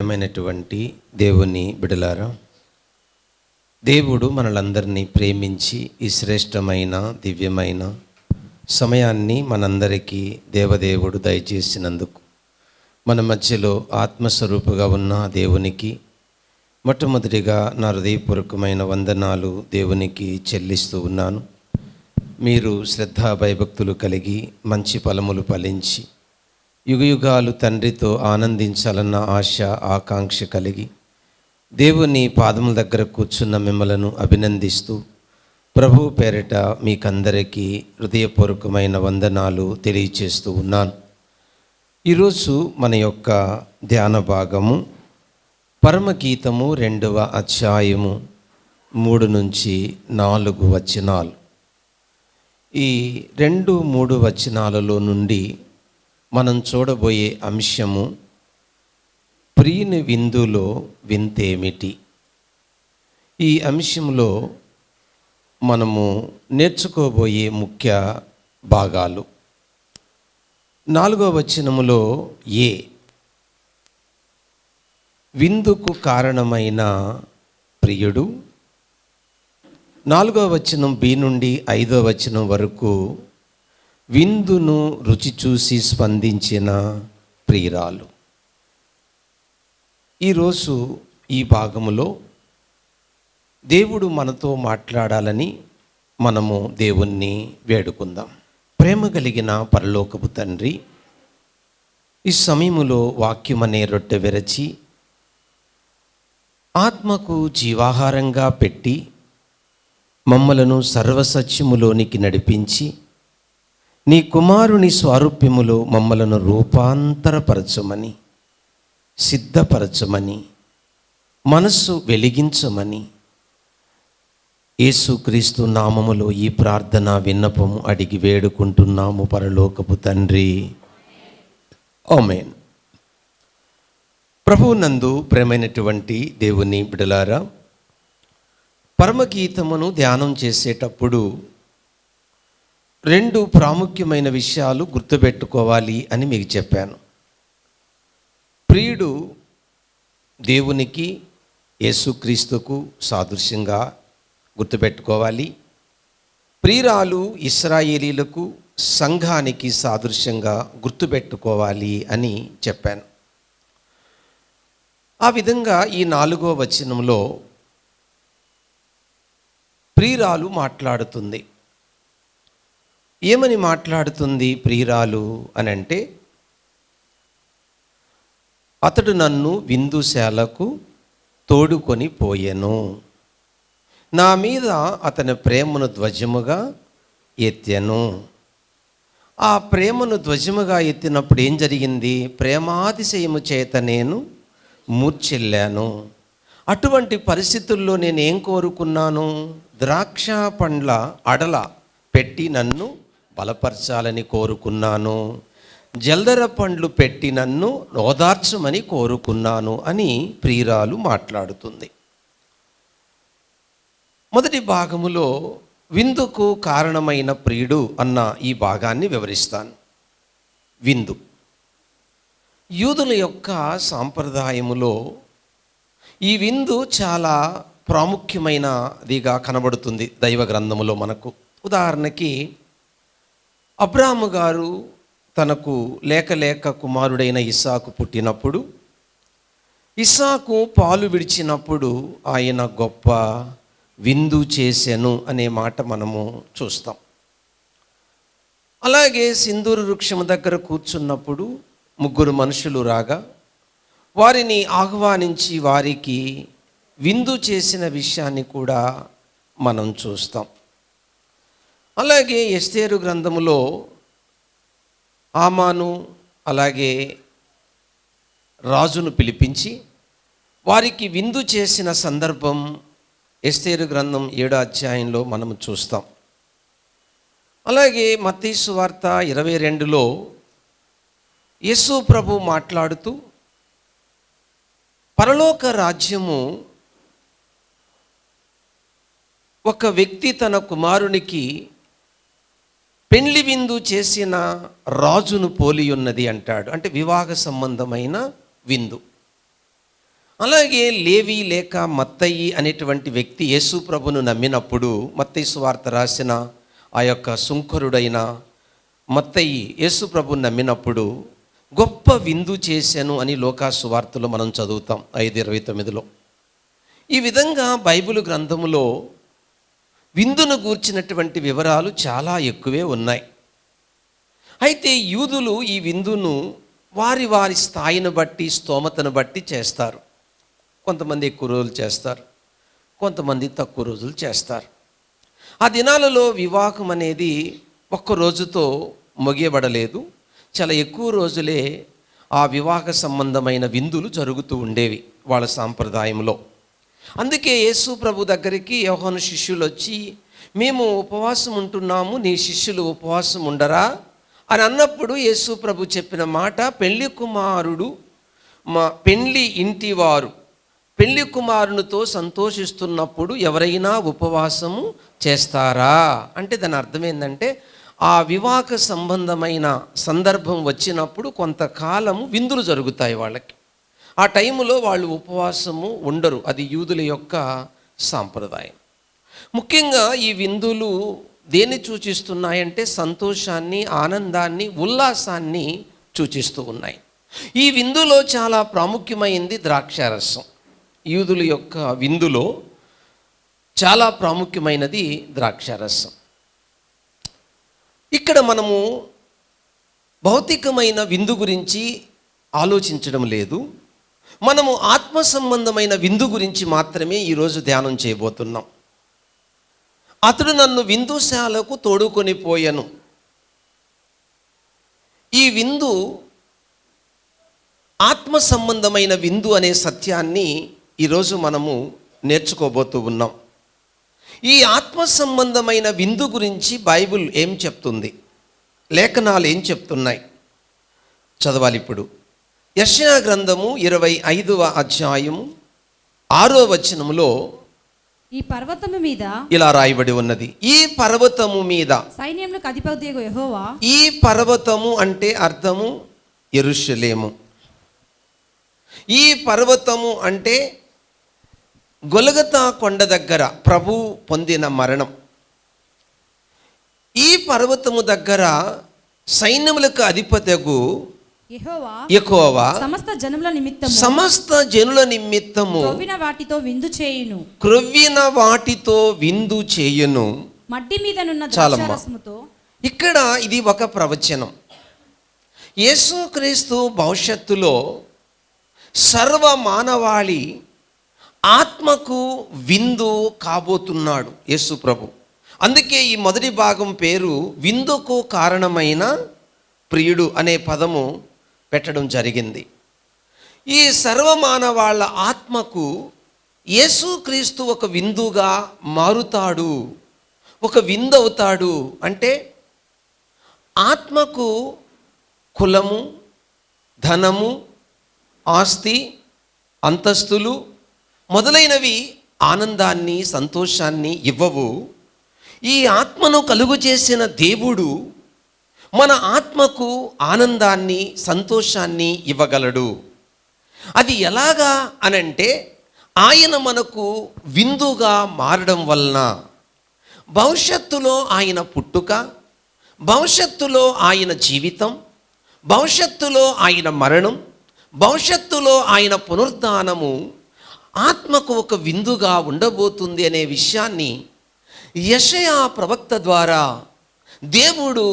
ప్రియమైనటువంటి దేవుని బిడలారా, దేవుడు మనలందరినీ ప్రేమించి ఈ శ్రేష్టమైన దివ్యమైన సమయాన్ని మనందరికీ దేవదేవుడు దయచేసినందుకు మన మధ్యలో ఆత్మస్వరూపుగా ఉన్న దేవునికి మొట్టమొదటిగా నా హృదయపూర్వకమైన వందనాలు దేవునికి చెల్లిస్తూ ఉన్నాను. మీరు శ్రద్ధా భయభక్తులు కలిగి మంచి ఫలములు ఫలించి యుగయుగాలు తండ్రితో ఆనందించాలన్న ఆశ ఆకాంక్ష కలిగి దేవుని పాదముల దగ్గర కూర్చున్న మిమ్మలను అభినందిస్తూ ప్రభు పేరిట మీకందరికీ హృదయపూర్వకమైన వందనాలు తెలియచేస్తూ ఉన్నాను. ఈరోజు మన యొక్క ధ్యాన భాగము పరమగీతము 2వ అధ్యాయము 3 నుంచి 4 వచనాలు. ఈ 2-3 వచనాలలో నుండి మనం చూడబోయే అంశము ప్రియుని విందులో వింతేమిటి. ఈ అంశంలో మనము నేర్చుకోబోయే ముఖ్య భాగాలు 4వ వచనములో విందుకు కారణమైన ప్రియుడు, 4వ వచనం బి నుండి 5వ వచనం వరకు విందును రుచి చూసి స్పందించిన ప్రియురాలు. ఈరోజు ఈ భాగములో దేవుడు మనతో మాట్లాడాలని మనము దేవుణ్ణి వేడుకుందాం. ప్రేమ కలిగిన పరలోకపు తండ్రి, ఈ సమయములో వాక్యమనే రొట్టె విరచి ఆత్మకు జీవాహారంగా పెట్టి మమ్మలను సర్వసత్యములోనికి నడిపించి నీ కుమారుని స్వారూప్యములో మమ్మలను రూపాంతరపరచమని, సిద్ధపరచమని, మనస్సు వెలిగించమని యేసుక్రీస్తు నామములో ఈ ప్రార్థన విన్నపము అడిగి వేడుకుంటున్నాము పరలోకపు తండ్రి, ఆమేన్. ప్రభువునందు ప్రేమైనటువంటి దేవుని బిడలారా, పరమగీతమును ధ్యానం చేసేటప్పుడు 2 ప్రాముఖ్యమైన విషయాలు గుర్తుపెట్టుకోవాలి అని మీకు చెప్పాను. ప్రియుడు దేవునికి, యేసుక్రీస్తుకు సాదృశ్యంగా గుర్తుపెట్టుకోవాలి. ప్రియురాలు ఇశ్రాయేలీలకు, సంఘానికి సాదృశ్యంగా గుర్తుపెట్టుకోవాలి అని చెప్పాను. ఆ విధంగా ఈ 4వ వచనంలో ప్రియురాలు మాట్లాడుతుంది. ఏమని మాట్లాడుతుంది ప్రియురాలు అని అంటే, అతడు నన్ను విందుశాలకు తోడుకొని పోయెను, నా మీద అతని ప్రేమను ధ్వజముగా ఎత్తెను. ఆ ప్రేమను ధ్వజముగా ఎత్తినప్పుడు ఏం జరిగింది? ప్రేమాతిశయము చేత నేను మూర్ఛిల్లాను. అటువంటి పరిస్థితుల్లో నేను ఏం కోరుకున్నాను? ద్రాక్ష పండ్ల అడల పెట్టి నన్ను బలపరచాలని కోరుకున్నాను, జల్దర పండ్లు పెట్టి నన్ను ఓదార్చమని కోరుకున్నాను అని ప్రియురాలు మాట్లాడుతుంది. మొదటి భాగములో విందుకు కారణమైన ప్రియుడు అన్న ఈ భాగాన్ని వివరిస్తాను. విందు యూదుల యొక్క సాంప్రదాయములో ఈ విందు చాలా ప్రాముఖ్యమైనదిగా కనబడుతుంది దైవ గ్రంథములో మనకు. ఉదాహరణకి అబ్రాహాము గారు తనకు లేక కుమారుడైన ఇస్సాకు పుట్టినప్పుడు, ఇస్సాకు పాలు విడిచినప్పుడు ఆయన గొప్ప విందు చేసెను అనే మాట మనము చూస్తాం. అలాగే సింధూర వృక్షము దగ్గర కూర్చున్నప్పుడు 3 మనుషులు రాగా వారిని ఆహ్వానించి వారికి విందు చేసిన విషయాన్ని కూడా మనం చూస్తాం. అలాగే ఎస్తేరు గ్రంథములో హామాను అలాగే రాజును పిలిపించి వారికి విందు చేసిన సందర్భం ఎస్తేరు గ్రంథం 7వ అధ్యాయంలో మనం చూస్తాం. అలాగే మత్తయి సువార్త 22లో యేసు ప్రభు మాట్లాడుతూ పరలోక రాజ్యము ఒక వ్యక్తి తన కుమారునికి పెండ్లి విందు చేసిన రాజును పోలి ఉన్నది అంటాడు. అంటే వివాహ సంబంధమైన విందు. అలాగే లేవి లేక మత్తయి అనేటువంటి వ్యక్తి యేసు ప్రభును నమ్మినప్పుడు, మత్తయి సువార్త రాసిన ఆ యొక్క సుంకరుడైన మత్తయి యేసు ప్రభుని నమ్మినప్పుడు గొప్ప విందు చేశాను అని లోకా సువార్తలో మనం చదువుతాం 5:29లో. ఈ విధంగా బైబిల్ గ్రంథములో విందును గూర్చినటువంటి వివరాలు చాలా ఎక్కువే ఉన్నాయి. అయితే యూదులు ఈ విందును వారి వారి స్థాయిని బట్టి, స్తోమతను బట్టి చేస్తారు. కొంతమంది ఎక్కువ రోజులు చేస్తారు, కొంతమంది తక్కువ రోజులు చేస్తారు. ఆ దినాలలో వివాహం అనేది ఒక్క రోజుతో ముగియబడలేదు. చాలా ఎక్కువ రోజులే ఆ వివాహ సంబంధమైన విందులు జరుగుతూ ఉండేవి వాళ్ళ సాంప్రదాయంలో. అందుకే యేసు ప్రభు దగ్గరికి యోహాను శిష్యులు వచ్చి, మేము ఉపవాసం ఉంటున్నాము, నీ శిష్యులు ఉపవాసం ఉండరా అని అన్నప్పుడు యేసు ప్రభు చెప్పిన మాట, పెళ్లి కుమారుడు పెళ్లి ఇంటివారు పెళ్లి కుమారునితో సంతోషిస్తున్నప్పుడు ఎవరైనా ఉపవాసము చేస్తారా అంటే దాని అర్థం ఏంటంటే, ఆ వివాహ సంబంధమైన సందర్భం వచ్చినప్పుడు కొంతకాలము విందులు జరుగుతాయి వాళ్ళకి. ఆ టైంలో వాళ్ళు ఉపవాసము ఉండరు. అది యూదుల యొక్క సాంప్రదాయం. ముఖ్యంగా ఈ విందులు దేన్ని సూచిస్తున్నాయంటే సంతోషాన్ని, ఆనందాన్ని, ఉల్లాసాన్ని సూచిస్తూ ఉన్నాయి. ఈ విందులో చాలా ప్రాముఖ్యమైంది ద్రాక్షారసం. యూదుల యొక్క విందులో చాలా ప్రాముఖ్యమైనది ద్రాక్షారసం. ఇక్కడ మనము భౌతికమైన విందు గురించి ఆలోచించడం లేదు. మనము ఆత్మ సంబంధమైన విందు గురించి మాత్రమే ఈరోజు ధ్యానం చేయబోతున్నాం. అతడు నన్ను విందుశాలకు తోడుకొని పోయెను. ఈ విందు ఆత్మ సంబంధమైన విందు అనే సత్యాన్ని ఈరోజు మనము నేర్చుకోబోతూ ఉన్నాం. ఈ ఆత్మ సంబంధమైన విందు గురించి బైబిల్ ఏం చెప్తుంది, లేఖనాలు ఏం చెప్తున్నాయి చదవాలి ఇప్పుడు. యెషయా గ్రంథము 25వ అధ్యాయము 6వ వచనములో ఈ పర్వతము మీద ఇలా రాయబడి ఉన్నది, ఈ పర్వతము మీద సైన్యములకు అధిపతియగు యెహోవా. ఈ పర్వతము అంటే అర్థము యెరూషలేము. ఈ పర్వతము అంటే గొలగతా కొండ దగ్గర ప్రభు పొందిన మరణం. ఈ పర్వతము దగ్గర సైన్యములకు అధిపతియగు యెహోవా సమస్త జనుల నిమిత్తము క్రొవ్విన వాటితో విందు చేయును. మట్టి మీదనున్న ద్రాక్షారసముతో. ఇక్కడ ఇది ఒక ప్రవచనం. యేసుక్రీస్తు భవిష్యత్తులో సర్వ మానవాళి ఆత్మకు విందు కాబోతున్నాడు యేసు ప్రభు. అందుకే ఈ మొదటి భాగం పేరు విందుకు కారణమైన ప్రియుడు అనే పదము పెట్టడం జరిగింది. ఈ సర్వమానవాళ్ళ ఆత్మకు యేసుక్రీస్తు ఒక విందుగా మారుతాడు, ఒక విందు అవుతాడు. అంటే ఆత్మకు కులము, ధనము, ఆస్తి, అంతస్తులు మొదలైనవి ఆనందాన్ని, సంతోషాన్ని ఇవ్వవు. ఈ ఆత్మను కలుగు చేసిన దేవుడు మన ఆత్మకు ఆనందాన్ని, సంతోషాన్ని ఇవ్వగలడు. అది ఎలాగా అనంటే, ఆయన మనకు విందుగా మారడం వలన. భవిష్యత్తులో ఆయన పుట్టుక, భవిష్యత్తులో ఆయన జీవితం, భవిష్యత్తులో ఆయన మరణం, భవిష్యత్తులో ఆయన పునరుద్ధానము ఆత్మకు ఒక విందుగా ఉండబోతుంది అనే విషయాన్ని యెషయా ప్రవక్త ద్వారా దేవుడు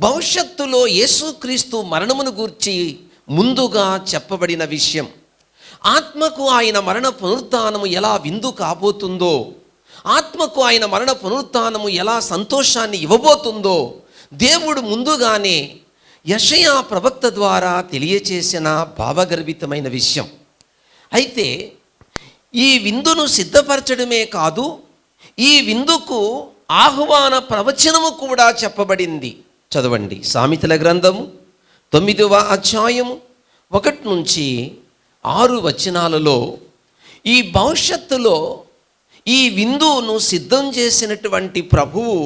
భవిష్యత్తులో యేసుక్రీస్తు మరణమును గూర్చి ముందుగా చెప్పబడిన విషయం. ఆత్మకు ఆయన మరణ పునరుత్థానము ఎలా విందు కాబోతుందో, ఆత్మకు ఆయన మరణ పునరుత్థానము ఎలా సంతోషాన్ని ఇవ్వబోతుందో దేవుడు ముందుగానే యెషయా ప్రవక్త ద్వారా తెలియచేసిన భావగర్భితమైన విషయం. అయితే ఈ విందును సిద్ధపరచడమే కాదు, ఈ విందుకు ఆహ్వాన ప్రవచనము కూడా చెప్పబడింది. చదవండి, సామెతల గ్రంథము 9వ అధ్యాయము 1 నుంచి 6 వచనాలలో ఈ భవిష్యత్తులో ఈ విందును సిద్ధం చేసినటువంటి ప్రభువు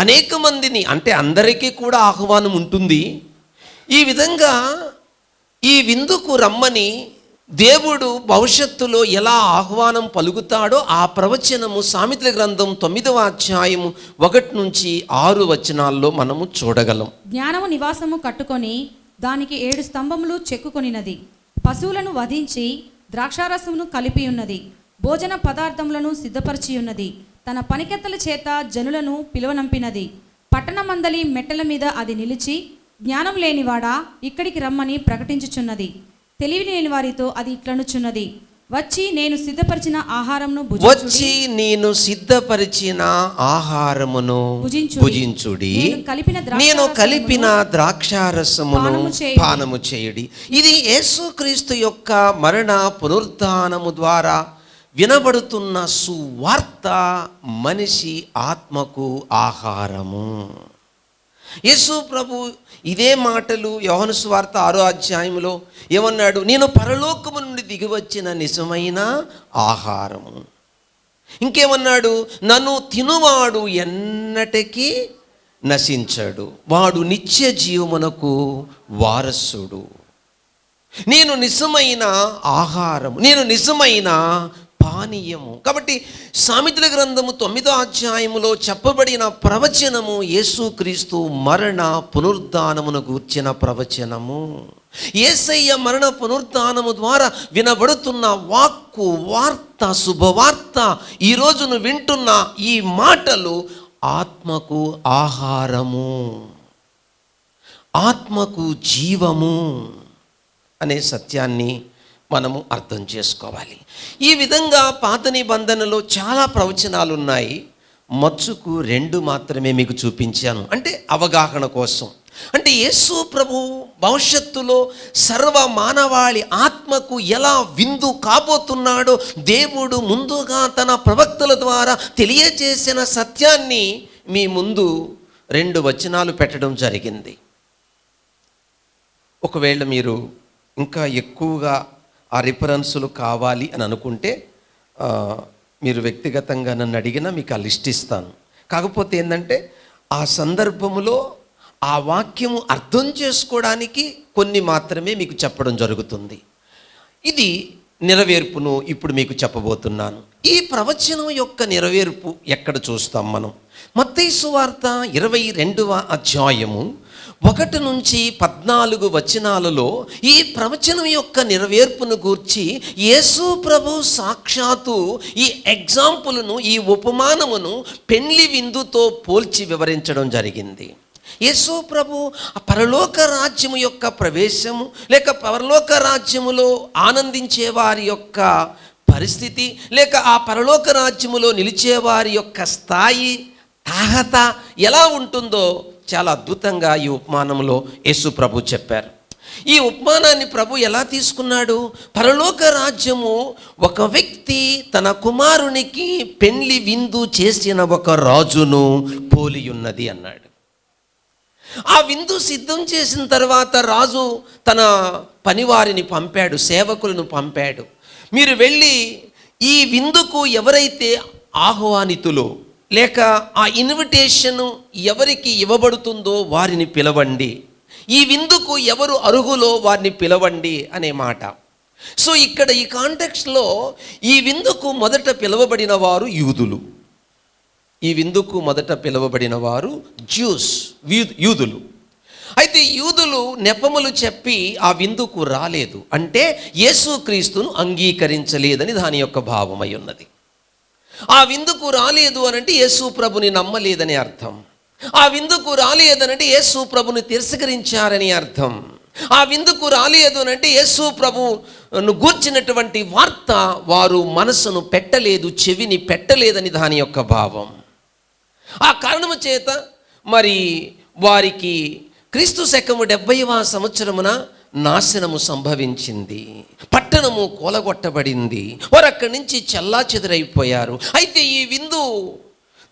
అనేక మందిని, అంటే అందరికీ కూడా ఆహ్వానం ఉంటుంది, ఈ విధంగా ఈ విందుకు రమ్మని దేవుడు భవిష్యత్తులో ఎలా ఆహ్వానం పలుకుతాడో ఆ ప్రవచనము సామెతల గ్రంథం 9వ అధ్యాయము 1 నుంచి 6 వచనాల్లో మనము చూడగలం. జ్ఞానము నివాసము కట్టుకొని దానికి 7 స్తంభములు చెక్కుకొనినది. పశువులను వధించి ద్రాక్షారసమును కలిపి ఉన్నది. భోజన పదార్థములను సిద్ధపరిచి ఉన్నది. తన పనికెత్తల చేత జనులను పిలువనంపినది. పట్టణమందలి మెట్టల మీద అది నిలిచి, జ్ఞానం లేనివాడా ఇక్కడికి రమ్మని ప్రకటించుచున్నది. తెలివి లేని వారితో అది ఇట్లనుచున్నది, వచ్చి నేను సిద్ధపరిచిన ఆహారమును భుజించుడి, నేను కలిపిన ద్రాక్షారసమును పానము చేయుడి. ఇది యేసుక్రీస్తు యొక్క మరణ పునరుత్థానము ద్వారా వినబడుతున్న సువార్త, మనిషి ఆత్మకు ఆహారము. యేసు ప్రభు ఇదే మాటలు యోహాను సువార్త 6వ అధ్యాయంలో ఏమన్నాడు? నేను పరలోకము నుండి దిగివచ్చిన నిజమైన ఆహారము. ఇంకేమన్నాడు? నన్ను తినువాడు ఎన్నటికీ నశించడు, వాడు నిత్య జీవమునకు వారసుడు. నేను నిజమైన ఆహారము, నేను నిజమైన పానీయము. కాబట్టి సామెతల గ్రంథము 9వ అధ్యాయములో చెప్పబడిన ప్రవచనము యేసుక్రీస్తు మరణ పునరుద్ధానమును గూర్చిన ప్రవచనము. యేసయ్య మరణ పునరుద్ధానము ద్వారా వినబడుతున్న వాక్కు, వార్త, శుభవార్త, ఈరోజు నువ్వు వింటున్న ఈ మాటలు ఆత్మకు ఆహారము, ఆత్మకు జీవము అనే సత్యాన్ని మనము అర్థం చేసుకోవాలి. ఈ విధంగా పాత నిబంధనలో చాలా ప్రవచనాలు ఉన్నాయి. మచ్చుకు 2 మాత్రమే మీకు చూపించాను, అంటే అవగాహన కోసం. అంటే యేసు ప్రభు భవిష్యత్తులో సర్వ మానవాళి ఆత్మకు ఎలా విందు కాబోతున్నాడో దేవుడు ముందుగా తన ప్రవక్తల ద్వారా తెలియజేసిన సత్యాన్ని మీ ముందు 2 వచనాలు పెట్టడం జరిగింది. ఒకవేళ మీరు ఇంకా ఎక్కువగా ఆ రిఫరెన్సులు కావాలి అని అనుకుంటే మీరు వ్యక్తిగతంగా నన్ను అడిగినా మీకు ఆ లిస్ట్ ఇస్తాను. కాకపోతే ఏంటంటే ఆ సందర్భంలో ఆ వాక్యము అర్థం చేసుకోవడానికి కొన్ని మాత్రమే మీకు చెప్పడం జరుగుతుంది. ఇది నెరవేర్పును ఇప్పుడు మీకు చెప్పబోతున్నాను. ఈ ప్రవచనం యొక్క నెరవేర్పు ఎక్కడ చూస్తాం మనం? మత్తయి సువార్త 22వ అధ్యాయము 1 నుంచి 14 వచనాలలో ఈ ప్రవచనం యొక్క నెరవేర్పును గూర్చి యేసు ప్రభు సాక్షాత్తు ఈ ఎగ్జాంపుల్ను, ఈ ఉపమానమును పెండ్లి విందుతో పోల్చి వివరించడం జరిగింది. యేసు ప్రభు పరలోక రాజ్యము యొక్క ప్రవేశము, లేక పరలోక రాజ్యములో ఆనందించే వారి యొక్క పరిస్థితి, లేక ఆ పరలోక రాజ్యములో నిలిచేవారి యొక్క స్థాయి, తాహత ఎలా ఉంటుందో చాలా అద్భుతంగా ఈ ఉపమానంలో యేసు ప్రభు చెప్పారు. ఈ ఉపమానాన్ని ప్రభు ఎలా తీసుకున్నాడు? పరలోక రాజ్యము ఒక వ్యక్తి తన కుమారునికి పెండ్లి విందు చేసిన ఒక రాజును పోలి ఉన్నది అన్నాడు. ఆ విందు సిద్ధం చేసిన తర్వాత రాజు తన పనివారిని పంపాడు, సేవకులను పంపాడు. మీరు వెళ్ళి ఈ విందుకు ఎవరైతే ఆహ్వానితులో, లేక ఆ ఇన్విటేషన్ ఎవరికి ఇవ్వబడుతుందో వారిని పిలవండి, ఈ విందుకు ఎవరు అర్హులో వారిని పిలవండి అనే మాట. సో ఇక్కడ ఈ కాంటెక్స్ట్లో ఈ విందుకు మొదట పిలవబడిన వారు యూదులు. ఈ విందుకు మొదట పిలవబడిన వారు యూదులు. అయితే యూదులు నెపములు చెప్పి ఆ విందుకు రాలేదు, అంటే యేసుక్రీస్తును అంగీకరించలేదని దాని యొక్క భావమై ఉన్నది. ఆ విందుకు రాలేదు అనంటే యేసు ప్రభుని నమ్మలేదని అర్థం. ఆ విందుకు రాలేదనంటే యేసు ప్రభుని తిరస్కరించారని అర్థం. ఆ విందుకు రాలేదు అనంటే యేసు ప్రభును గూర్చినటువంటి వార్త వారు మనసును పెట్టలేదు, చెవిని పెట్టలేదని దాని యొక్క భావం. ఆ కారణము చేత మరి వారికి క్రీస్తు శకము 70వ సంవత్సరమున నాశనము సంభవించింది, పట్టణము కూలగొట్టబడింది, వారు అక్కడి నుంచి చెల్లాచెదురైపోయారు. అయితే ఈ విందు,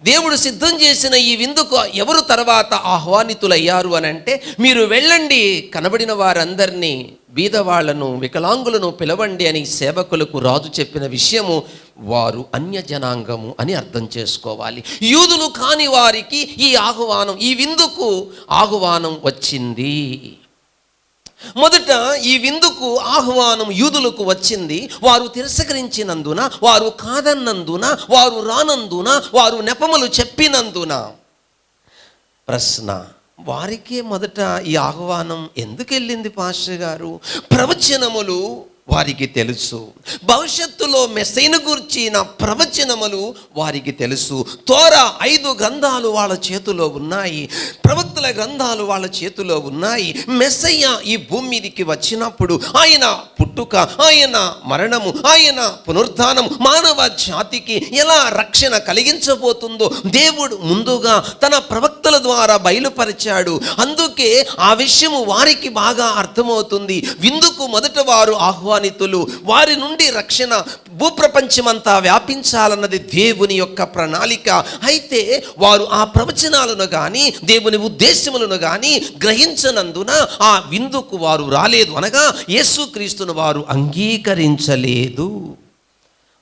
దేవుడు సిద్ధం చేసిన ఈ విందుకు ఎవరు తర్వాత ఆహ్వానితులయ్యారు అని అంటే, మీరు వెళ్ళండి, కనబడిన వారందరినీ, బీదవాళ్లను, వికలాంగులను పిలవండి అని సేవకులకు రాజు చెప్పిన విషయము వారు అన్యజనాంగము అని అర్థం చేసుకోవాలి. యూదులు కాని వారికి ఈ ఆహ్వానం, ఈ విందుకు ఆహ్వానం వచ్చింది. మొదట ఈ విందుకు ఆహ్వానం యూదులకు వచ్చింది. వారు తిరస్కరించినందున, వారు కాదన్నందున, వారు రానందున, వారు నెపములు చెప్పినందున. ప్రశ్న, వారికే మొదట ఈ ఆహ్వానం ఎందుకు వెళ్ళింది పాస్టర్ గారు? ప్రవచనములు వారికి తెలుసు. భవిష్యత్తులో మెస్సైను గూర్చిన ప్రవచనములు వారికి తెలుసు. తోరా 5 గ్రంథాలు వాళ్ళ చేతిలో ఉన్నాయి. ప్రవక్తల గ్రంథాలు వాళ్ళ చేతిలో ఉన్నాయి. మెస్సయ్య ఈ భూమి మీదకి వచ్చినప్పుడు ఆయన పుట్టుక, ఆయన మరణము, ఆయన పునరుద్ధానం, మానవ జాతికి ఎలా రక్షణ కలిగించబోతుందో దేవుడు ముందుగా తన ప్రవక్తల ద్వారా బయలుపరిచాడు. అందుకే ఆ విషయము వారికి బాగా అర్థమవుతుంది. విందుకు మొదట వారు ఆహ్వానితులు. వారి నుండి రక్షణ భూప్రపంచమంతా వ్యాపించాలన్నది దేవుని యొక్క ప్రణాళిక. అయితే వారు ఆ ప్రవచనాలను కానీ దేవుని ఉద్దేశములను కానీ గ్రహించనందున ఆ విందుకు వారు రాలేదు, అనగా యేసుక్రీస్తును వారు అంగీకరించలేదు.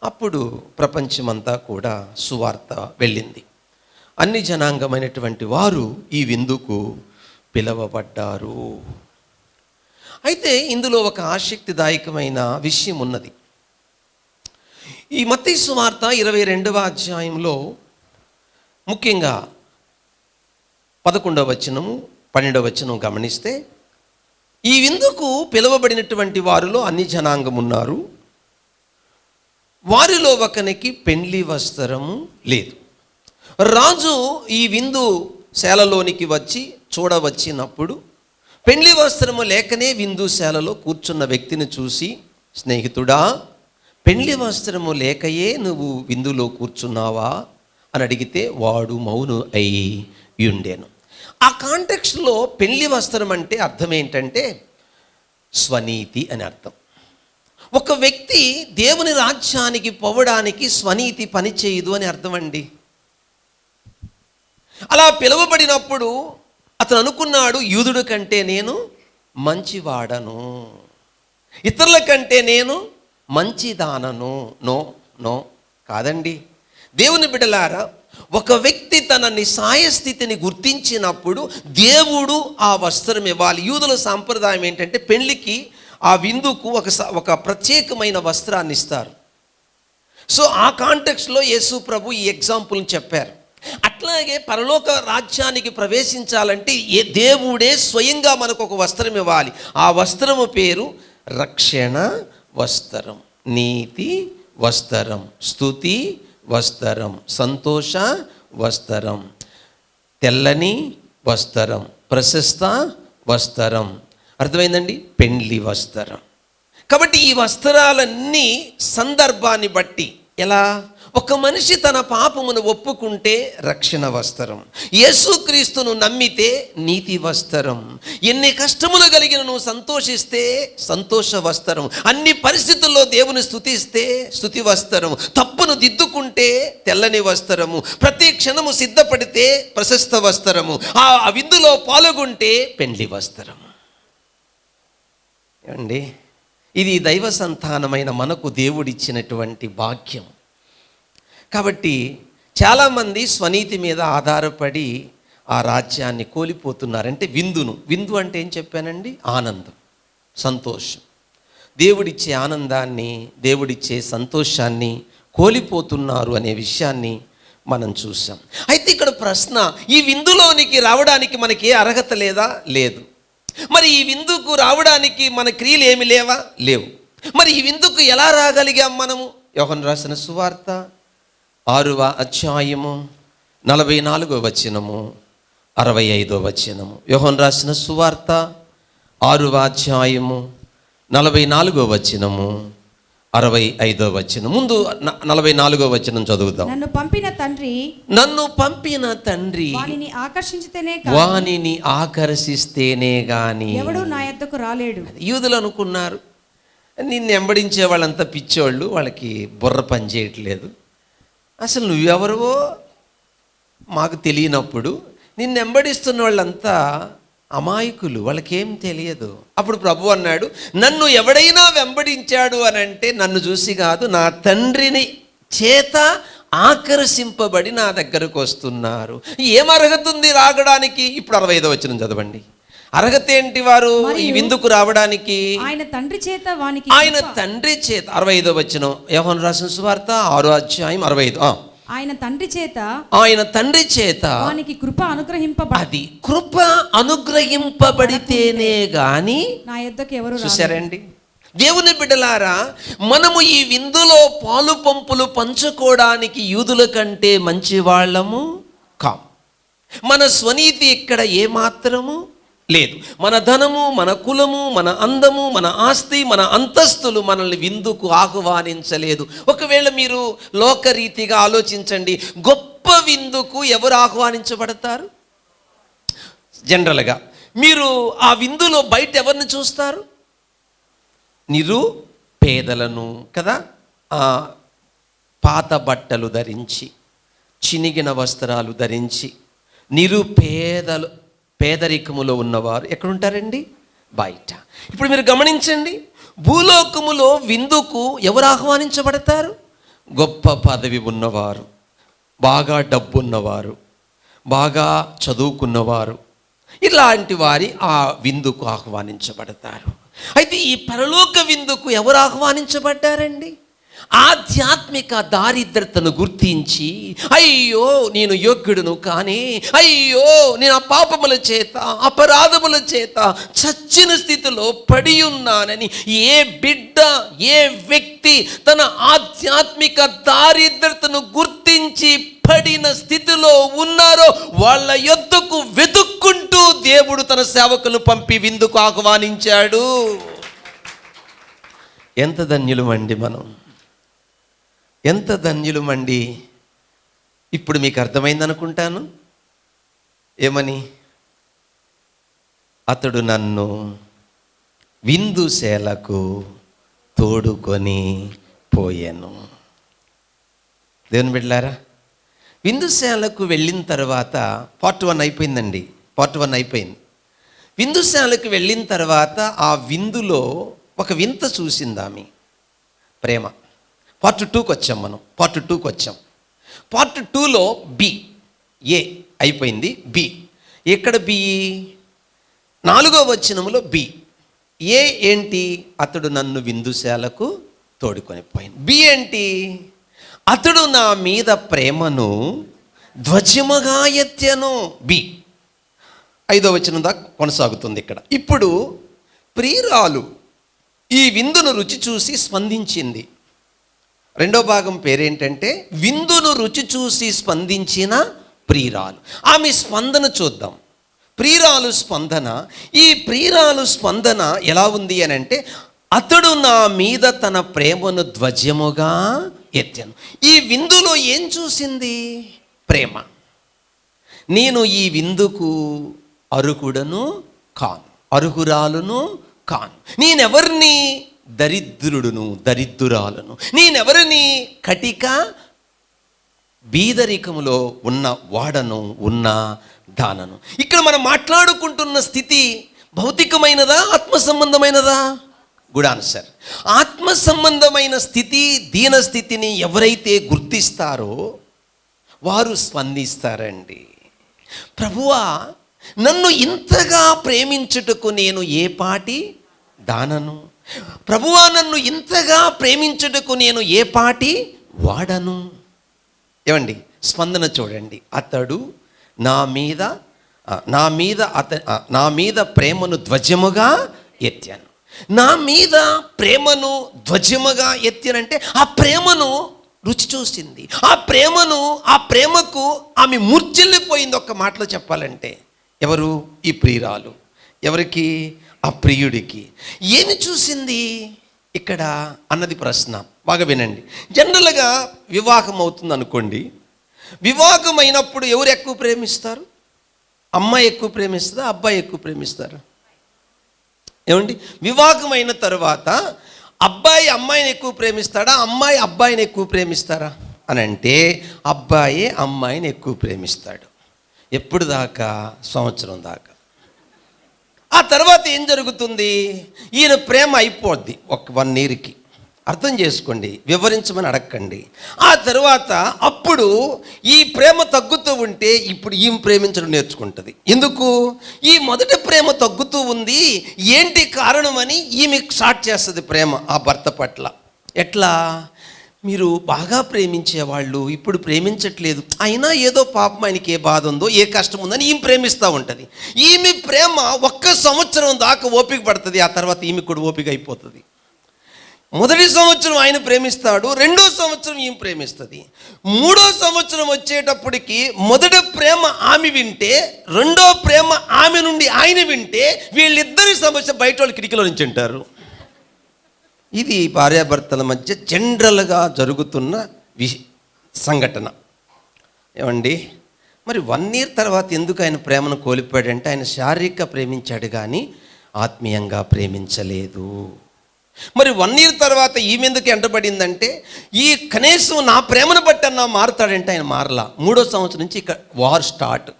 అప్పుడు ప్రపంచమంతా కూడా సువార్త వెళ్ళింది. అన్ని జనాంగమైనటువంటి వారు ఈ విందుకు పిలువబడ్డారు. అయితే ఇందులో ఒక ఆసక్తిదాయకమైన విషయం ఉన్నది. ఈ మత్తయి సువార్త 22వ అధ్యాయంలో ముఖ్యంగా 11వ వచనము 12వ వచనం గమనిస్తే, ఈ విందుకు పిలువబడినటువంటి వారిలో అన్ని జనాంగం ఉన్నారు. వారిలో ఒకనికి పెండ్లి వస్త్రము లేదు. రాజు ఈ విందు శాలలోనికి వచ్చి చూడవచ్చినప్పుడు పెండ్లి వస్త్రము లేకనే విందుశాలలో కూర్చున్న వ్యక్తిని చూసి, స్నేహితుడా, పెండ్లి వస్త్రము లేకయే నువ్వు విందులో కూర్చున్నావా అని అడిగితే వాడు మౌను అయి ఉండేను. ఆ కాంటెక్స్ట్లో పెండ్లి వస్త్రం అంటే అర్థం ఏంటంటే స్వనీతి అని అర్థం. ఒక వ్యక్తి దేవుని రాజ్యానికి పోవడానికి స్వనీతి పని చేయదు అని అర్థం అండి. అలా పిలువబడినప్పుడు అతను అనుకున్నాడు, యూదుడి కంటే నేను మంచివాడను, ఇతరుల కంటే నేను మంచిదానను. నో నో కాదండి. దేవుని బిడ్డలారా, ఒక వ్యక్తి తన నిస్సాయ స్థితిని గుర్తించినప్పుడు దేవుడు ఆ వస్త్రం ఇవ్వాలి. యూదుల సాంప్రదాయం ఏంటంటే పెళ్లికి ఆ విందుకు ఒక ప్రత్యేకమైన వస్త్రాన్ని ఇస్తారు. సో ఆ కాంటెక్స్లో యేసు ప్రభు ఈ ఎగ్జాంపుల్ని చెప్పారు. అట్లాగే పరలోక రాజ్యానికి ప్రవేశించాలంటే దేవుడే స్వయంగా మనకు ఒక వస్త్రం ఇవ్వాలి. ఆ వస్త్రము పేరు రక్షణ వస్త్రం, నీతి వస్త్రం, స్తుతి వస్త్రం, సంతోష వస్త్రం, తెల్లని వస్త్రం, ప్రశస్త వస్త్రం. అర్థమైందండి? పెండ్లి వస్త్రం. కాబట్టి ఈ వస్త్రాలన్నీ సందర్భాన్ని బట్టి, ఎలా ఒక మనిషి తన పాపమును ఒప్పుకుంటే రక్షణ వస్త్రం, యేసుక్రీస్తును నమ్మితే నీతి వస్త్రం, ఎన్ని కష్టములు కలిగిన నువ్వు సంతోషిస్తే సంతోష వస్త్రం, అన్ని పరిస్థితుల్లో దేవుని స్తుతిస్తే స్తుతి వస్త్రం, తప్పును దిద్దుకుంటే తెల్లని వస్త్రము, ప్రతి క్షణము సిద్ధపడితే ప్రశస్త వస్త్రము, ఆ విందులో పాల్గొంటే పెండ్లి వస్త్రము. ఏమండి, ఇది దైవ సంతానమైన మనకు దేవుడిచ్చినటువంటి భాగ్యం. కాబట్టి చాలామంది స్వనీతి మీద ఆధారపడి ఆ రాజ్యాన్ని కోల్పోతున్నారు. అంటే విందు అంటే ఏం చెప్పానండి? ఆనందం, సంతోషం. దేవుడిచ్చే ఆనందాన్ని, దేవుడిచ్చే సంతోషాన్ని కోల్పోతున్నారు అనే విషయాన్ని మనం చూసాం. అయితే ఇక్కడ ప్రశ్న, ఈ విందులోనికి రావడానికి మనకి ఏ అర్హత లేదా? లేదు. మరి ఈ విందుకు రావడానికి మన క్రియలు ఏమి లేవా? లేవు. మరి ఈ విందుకు ఎలా రాగలిగాం మనము? యోహాను రాసిన సువార్త 6వ అధ్యాయము 44వ వచనము 65వ వచనము. యోహాను రాసిన సువార్త 6వ అధ్యాయము 44వ వచనము 65వ వచనం. ముందు 44వ వచనం చదువుదాం. నన్ను పంపిన తండ్రి వానిని ఆకర్షిస్తేనే గాని ఎవడు నా యొద్దకు రాలేడు. యూదులు అనుకున్నారు, నిన్ను వెంబడించే వాళ్ళంతా పిచ్చోళ్ళు, వాళ్ళకి బుర్ర పని చేయట్లేదు, అసలు నువ్వెవరవో మాకు తెలియనప్పుడు నిన్ను వెంబడిస్తున్న వాళ్ళంతా అమాయకులు, వాళ్ళకేం తెలియదు. అప్పుడు ప్రభు అన్నాడు, నన్ను ఎవడైనా వెంబడించాడు అని అంటే నన్ను చూసి కాదు, నా తండ్రిని చేత ఆకర్షింపబడి నా దగ్గరకు వస్తున్నారు. ఏం అర్హత ఉంది రాగడానికి? ఇప్పుడు 65వ వచనం చదవండి. అర్హత ఏంటి వారు ఈ మరియు విందుకు రావడానికి? ఆయన తండ్రి చేత వానికి ఆయన తండ్రి చేత. 65వ వచనం, యోహాను రాసిన సువార్త 6వ అధ్యాయం 65. ఆయన తండ్రి చేత ఆయన తండ్రి చేత వానికి కృప అనుగ్రహింపబడి అది కృప అనుగ్రహింపబడితేనే గాని. నా యొద్దకు ఎవరు రాలేదు. చూసారండి దేవుని బిడ్డలారా, మనము ఈ విందులో పాలు పంపులు పంచుకోవడానికి యూదుల కంటే మంచి వాళ్ళము కాం. మన స్వనీతి ఇక్కడ ఏమాత్రము లేదు. మన ధనము, మన కులము, మన అందము, మన ఆస్తి, మన అంతస్తులు మనల్ని విందుకు ఆహ్వానించలేదు. ఒకవేళ మీరు లోకరీతిగా ఆలోచించండి, గొప్ప విందుకు ఎవరు ఆహ్వానించబడతారు? జనరల్గా మీరు ఆ విందులో బయట ఎవరిని చూస్తారు? నిరుపేదలను కదా, పాత బట్టలు ధరించి, చినిగిన వస్త్రాలు ధరించి, పేదరికములో ఉన్నవారు ఎక్కడుంటారండి? బయట. ఇప్పుడు మీరు గమనించండి, భూలోకములో విందుకు ఎవరు ఆహ్వానించబడతారు? గొప్ప పదవి ఉన్నవారు, బాగా డబ్బున్నవారు, బాగా చదువుకున్నవారు, ఇలాంటి వారి ఆ విందుకు ఆహ్వానించబడతారు. అయితే ఈ పరలోక విందుకు ఎవరు ఆహ్వానించబడ్డారండి? ఆధ్యాత్మిక దారిద్రతను గుర్తించి, అయ్యో నేను యోగ్యుడును కానీ, అయ్యో నేను ఆ పాపముల చేత, అపరాధముల చేత చచ్చిన స్థితిలో పడి ఉన్నానని ఏ బిడ్డ, ఏ వ్యక్తి తన ఆధ్యాత్మిక దారిద్రతను గుర్తించి పడిన స్థితిలో ఉన్నారో వాళ్ళ యొద్దకు వెతుక్కుంటూ దేవుడు తన సేవకులను పంపి విందుకు ఆహ్వానించాడు. ఎంత ధన్యులమండి మనం, ఎంత ధన్యులమండి. ఇప్పుడు మీకు అర్థమైందనుకుంటాను. ఏమని? అతడు నన్ను విందుశాలకు తోడుకొని పోయాను. దేవుని బిడ్డలారా, విందుశాలకు వెళ్ళిన తర్వాత పార్ట్ 1 అయిపోయిందండి. పార్ట్ 1 అయిపోయింది. విందుశాలకు వెళ్ళిన తర్వాత ఆ విందులో ఒక వింత చూసింది ఆమె, ప్రేమ. పార్ట్ 2కి వచ్చాం మనం. పార్ట్ 2కి వచ్చాం. పార్ట్ 2లో బి, ఏ అయిపోయింది. బి ఎక్కడ? బి 4వ వచనములో బి. ఏ ఏంటి? అతడు నన్ను విందుశాలకు తోడుకొని పోయాను. బి ఏంటి? అతడు నా మీద ప్రేమను ధ్వజముగా ఎత్తెను. బి 5వ వచనం దాకా కొనసాగుతుంది ఇక్కడ. ఇప్పుడు ప్రియురాలు ఈ విందును రుచి చూసి స్పందించింది. రెండో భాగం పేరేంటంటే విందును రుచి చూసి స్పందించిన ప్రియురాలు. ఆమె స్పందన చూద్దాం. ప్రియురాలు స్పందన. ఈ ప్రియురాలు స్పందన ఎలా ఉంది అని అంటే, అతడు నా మీద తన ప్రేమను ధ్వజముగా ఎత్తాను. ఈ విందులో ఏం చూసింది? ప్రేమ. నేను ఈ విందుకు అర్హుడను కాను, అర్హురాలును కాను. నేనెవరిని? దరిద్రుడును, దరిద్రురాలను. నేనెవరిని? కటిక బీదరికములో ఉన్న వాడను, ఉన్న దానను. ఇక్కడ మనం మాట్లాడుకుంటున్న స్థితి భౌతికమైనదా, ఆత్మ సంబంధమైనదా? Good answer. ఆత్మ సంబంధమైన స్థితి, దీన స్థితిని ఎవరైతే గుర్తిస్తారో వారు స్పందిస్తారండి. ప్రభువా, నన్ను ఇంతగా ప్రేమించుటకు నేను ఏ పాటి దానను? ప్రభువా, నన్ను ఇంతగా ప్రేమించుటకు నేను ఏ పాటి వాడను? ఏమండి స్పందన చూడండి. అతడు నా మీద ప్రేమను ధ్వజముగా ఎత్తాను. నా మీద ప్రేమను ధ్వజముగా ఎత్తానంటే ఆ ప్రేమను రుచి చూసింది. ఆ ప్రేమకు ఆమె మూర్ఛిల్లిపోయింది. ఒక్క మాటలో చెప్పాలంటే ఎవరు? ఈ ప్రియురాలు. ఎవరికి? ఆ ప్రియుడికి. ఏమి చూసింది ఇక్కడ అన్నది ప్రశ్న. బాగా వినండి. జనరల్గా వివాహం అవుతుంది అనుకోండి. వివాహం అయినప్పుడు ఎవరు ఎక్కువ ప్రేమిస్తారు? అమ్మాయి ఎక్కువ ప్రేమిస్తుందా, అబ్బాయి ఎక్కువ ప్రేమిస్తారా? ఏమండి, వివాహం అయిన తర్వాత అబ్బాయి అమ్మాయిని ఎక్కువ ప్రేమిస్తాడా, అమ్మాయి అబ్బాయిని ఎక్కువ ప్రేమిస్తారా అని అంటే అబ్బాయి అమ్మాయిని ఎక్కువ ప్రేమిస్తాడు. ఎప్పుడు దాకా? సంవత్సరం దాకా. ఆ తర్వాత ఏం జరుగుతుంది? ఈయన ప్రేమ అయిపోద్ది ఒక 1 ఇయర్కి. అర్థం చేసుకోండి, వివరించమని అడగండి. ఆ తర్వాత అప్పుడు ఈ ప్రేమ తగ్గుతూ తగ్గుతూ ఉంటే ఇప్పుడు ఈమె ప్రేమించడం నేర్చుకుంటుంది. ఎందుకు? ఈ మొదటి ప్రేమ తగ్గుతూ ఉంది, ఏంటి కారణమని ఈమె స్టార్ట్ చేస్తుంది ప్రేమ ఆ భర్త పట్ల. ఎట్లా? మీరు బాగా ప్రేమించేవాళ్ళు ఇప్పుడు ప్రేమించట్లేదు, అయినా ఏదో పాపం ఆయనకి ఏ బాధ ఉందో ఏ కష్టం ఉందని ఈమె ప్రేమిస్తూ ఉంటుంది. ఈమె ప్రేమ 1 సంవత్సరం దాకా ఓపిక పడుతుంది, ఆ తర్వాత ఈమె కూడా ఓపిక అయిపోతుంది. మొదటి సంవత్సరం ఆయన ప్రేమిస్తాడు, 2వ సంవత్సరం ఈమె ప్రేమిస్తుంది, 3వ సంవత్సరం వచ్చేటప్పటికి మొదటి ప్రేమ ఆమె వింటే 2వ ప్రేమ ఆమె నుండి ఆయన వింటే వీళ్ళిద్దరి సమస్య బయట వాళ్ళు కిటికీలో నుంచి అంటారు. ఇది భార్యాభర్తల మధ్య జనరల్గా జరుగుతున్న సంఘటన. ఏమండి, మరి 1 year తర్వాత ఎందుకు ఆయన ప్రేమను కోల్పోయాడంటే ఆయన శారీరక ప్రేమించాడు కానీ ఆత్మీయంగా ప్రేమించలేదు. మరి 1 year తర్వాత ఈమె ఎందుకు ఎంటబడిందంటే ఈ కనీసం నా ప్రేమను బట్టి అన్నా మారుతాడంటే ఆయన మారలా. 3వ సంవత్సరం నుంచి ఇక వార్ స్టార్ట్.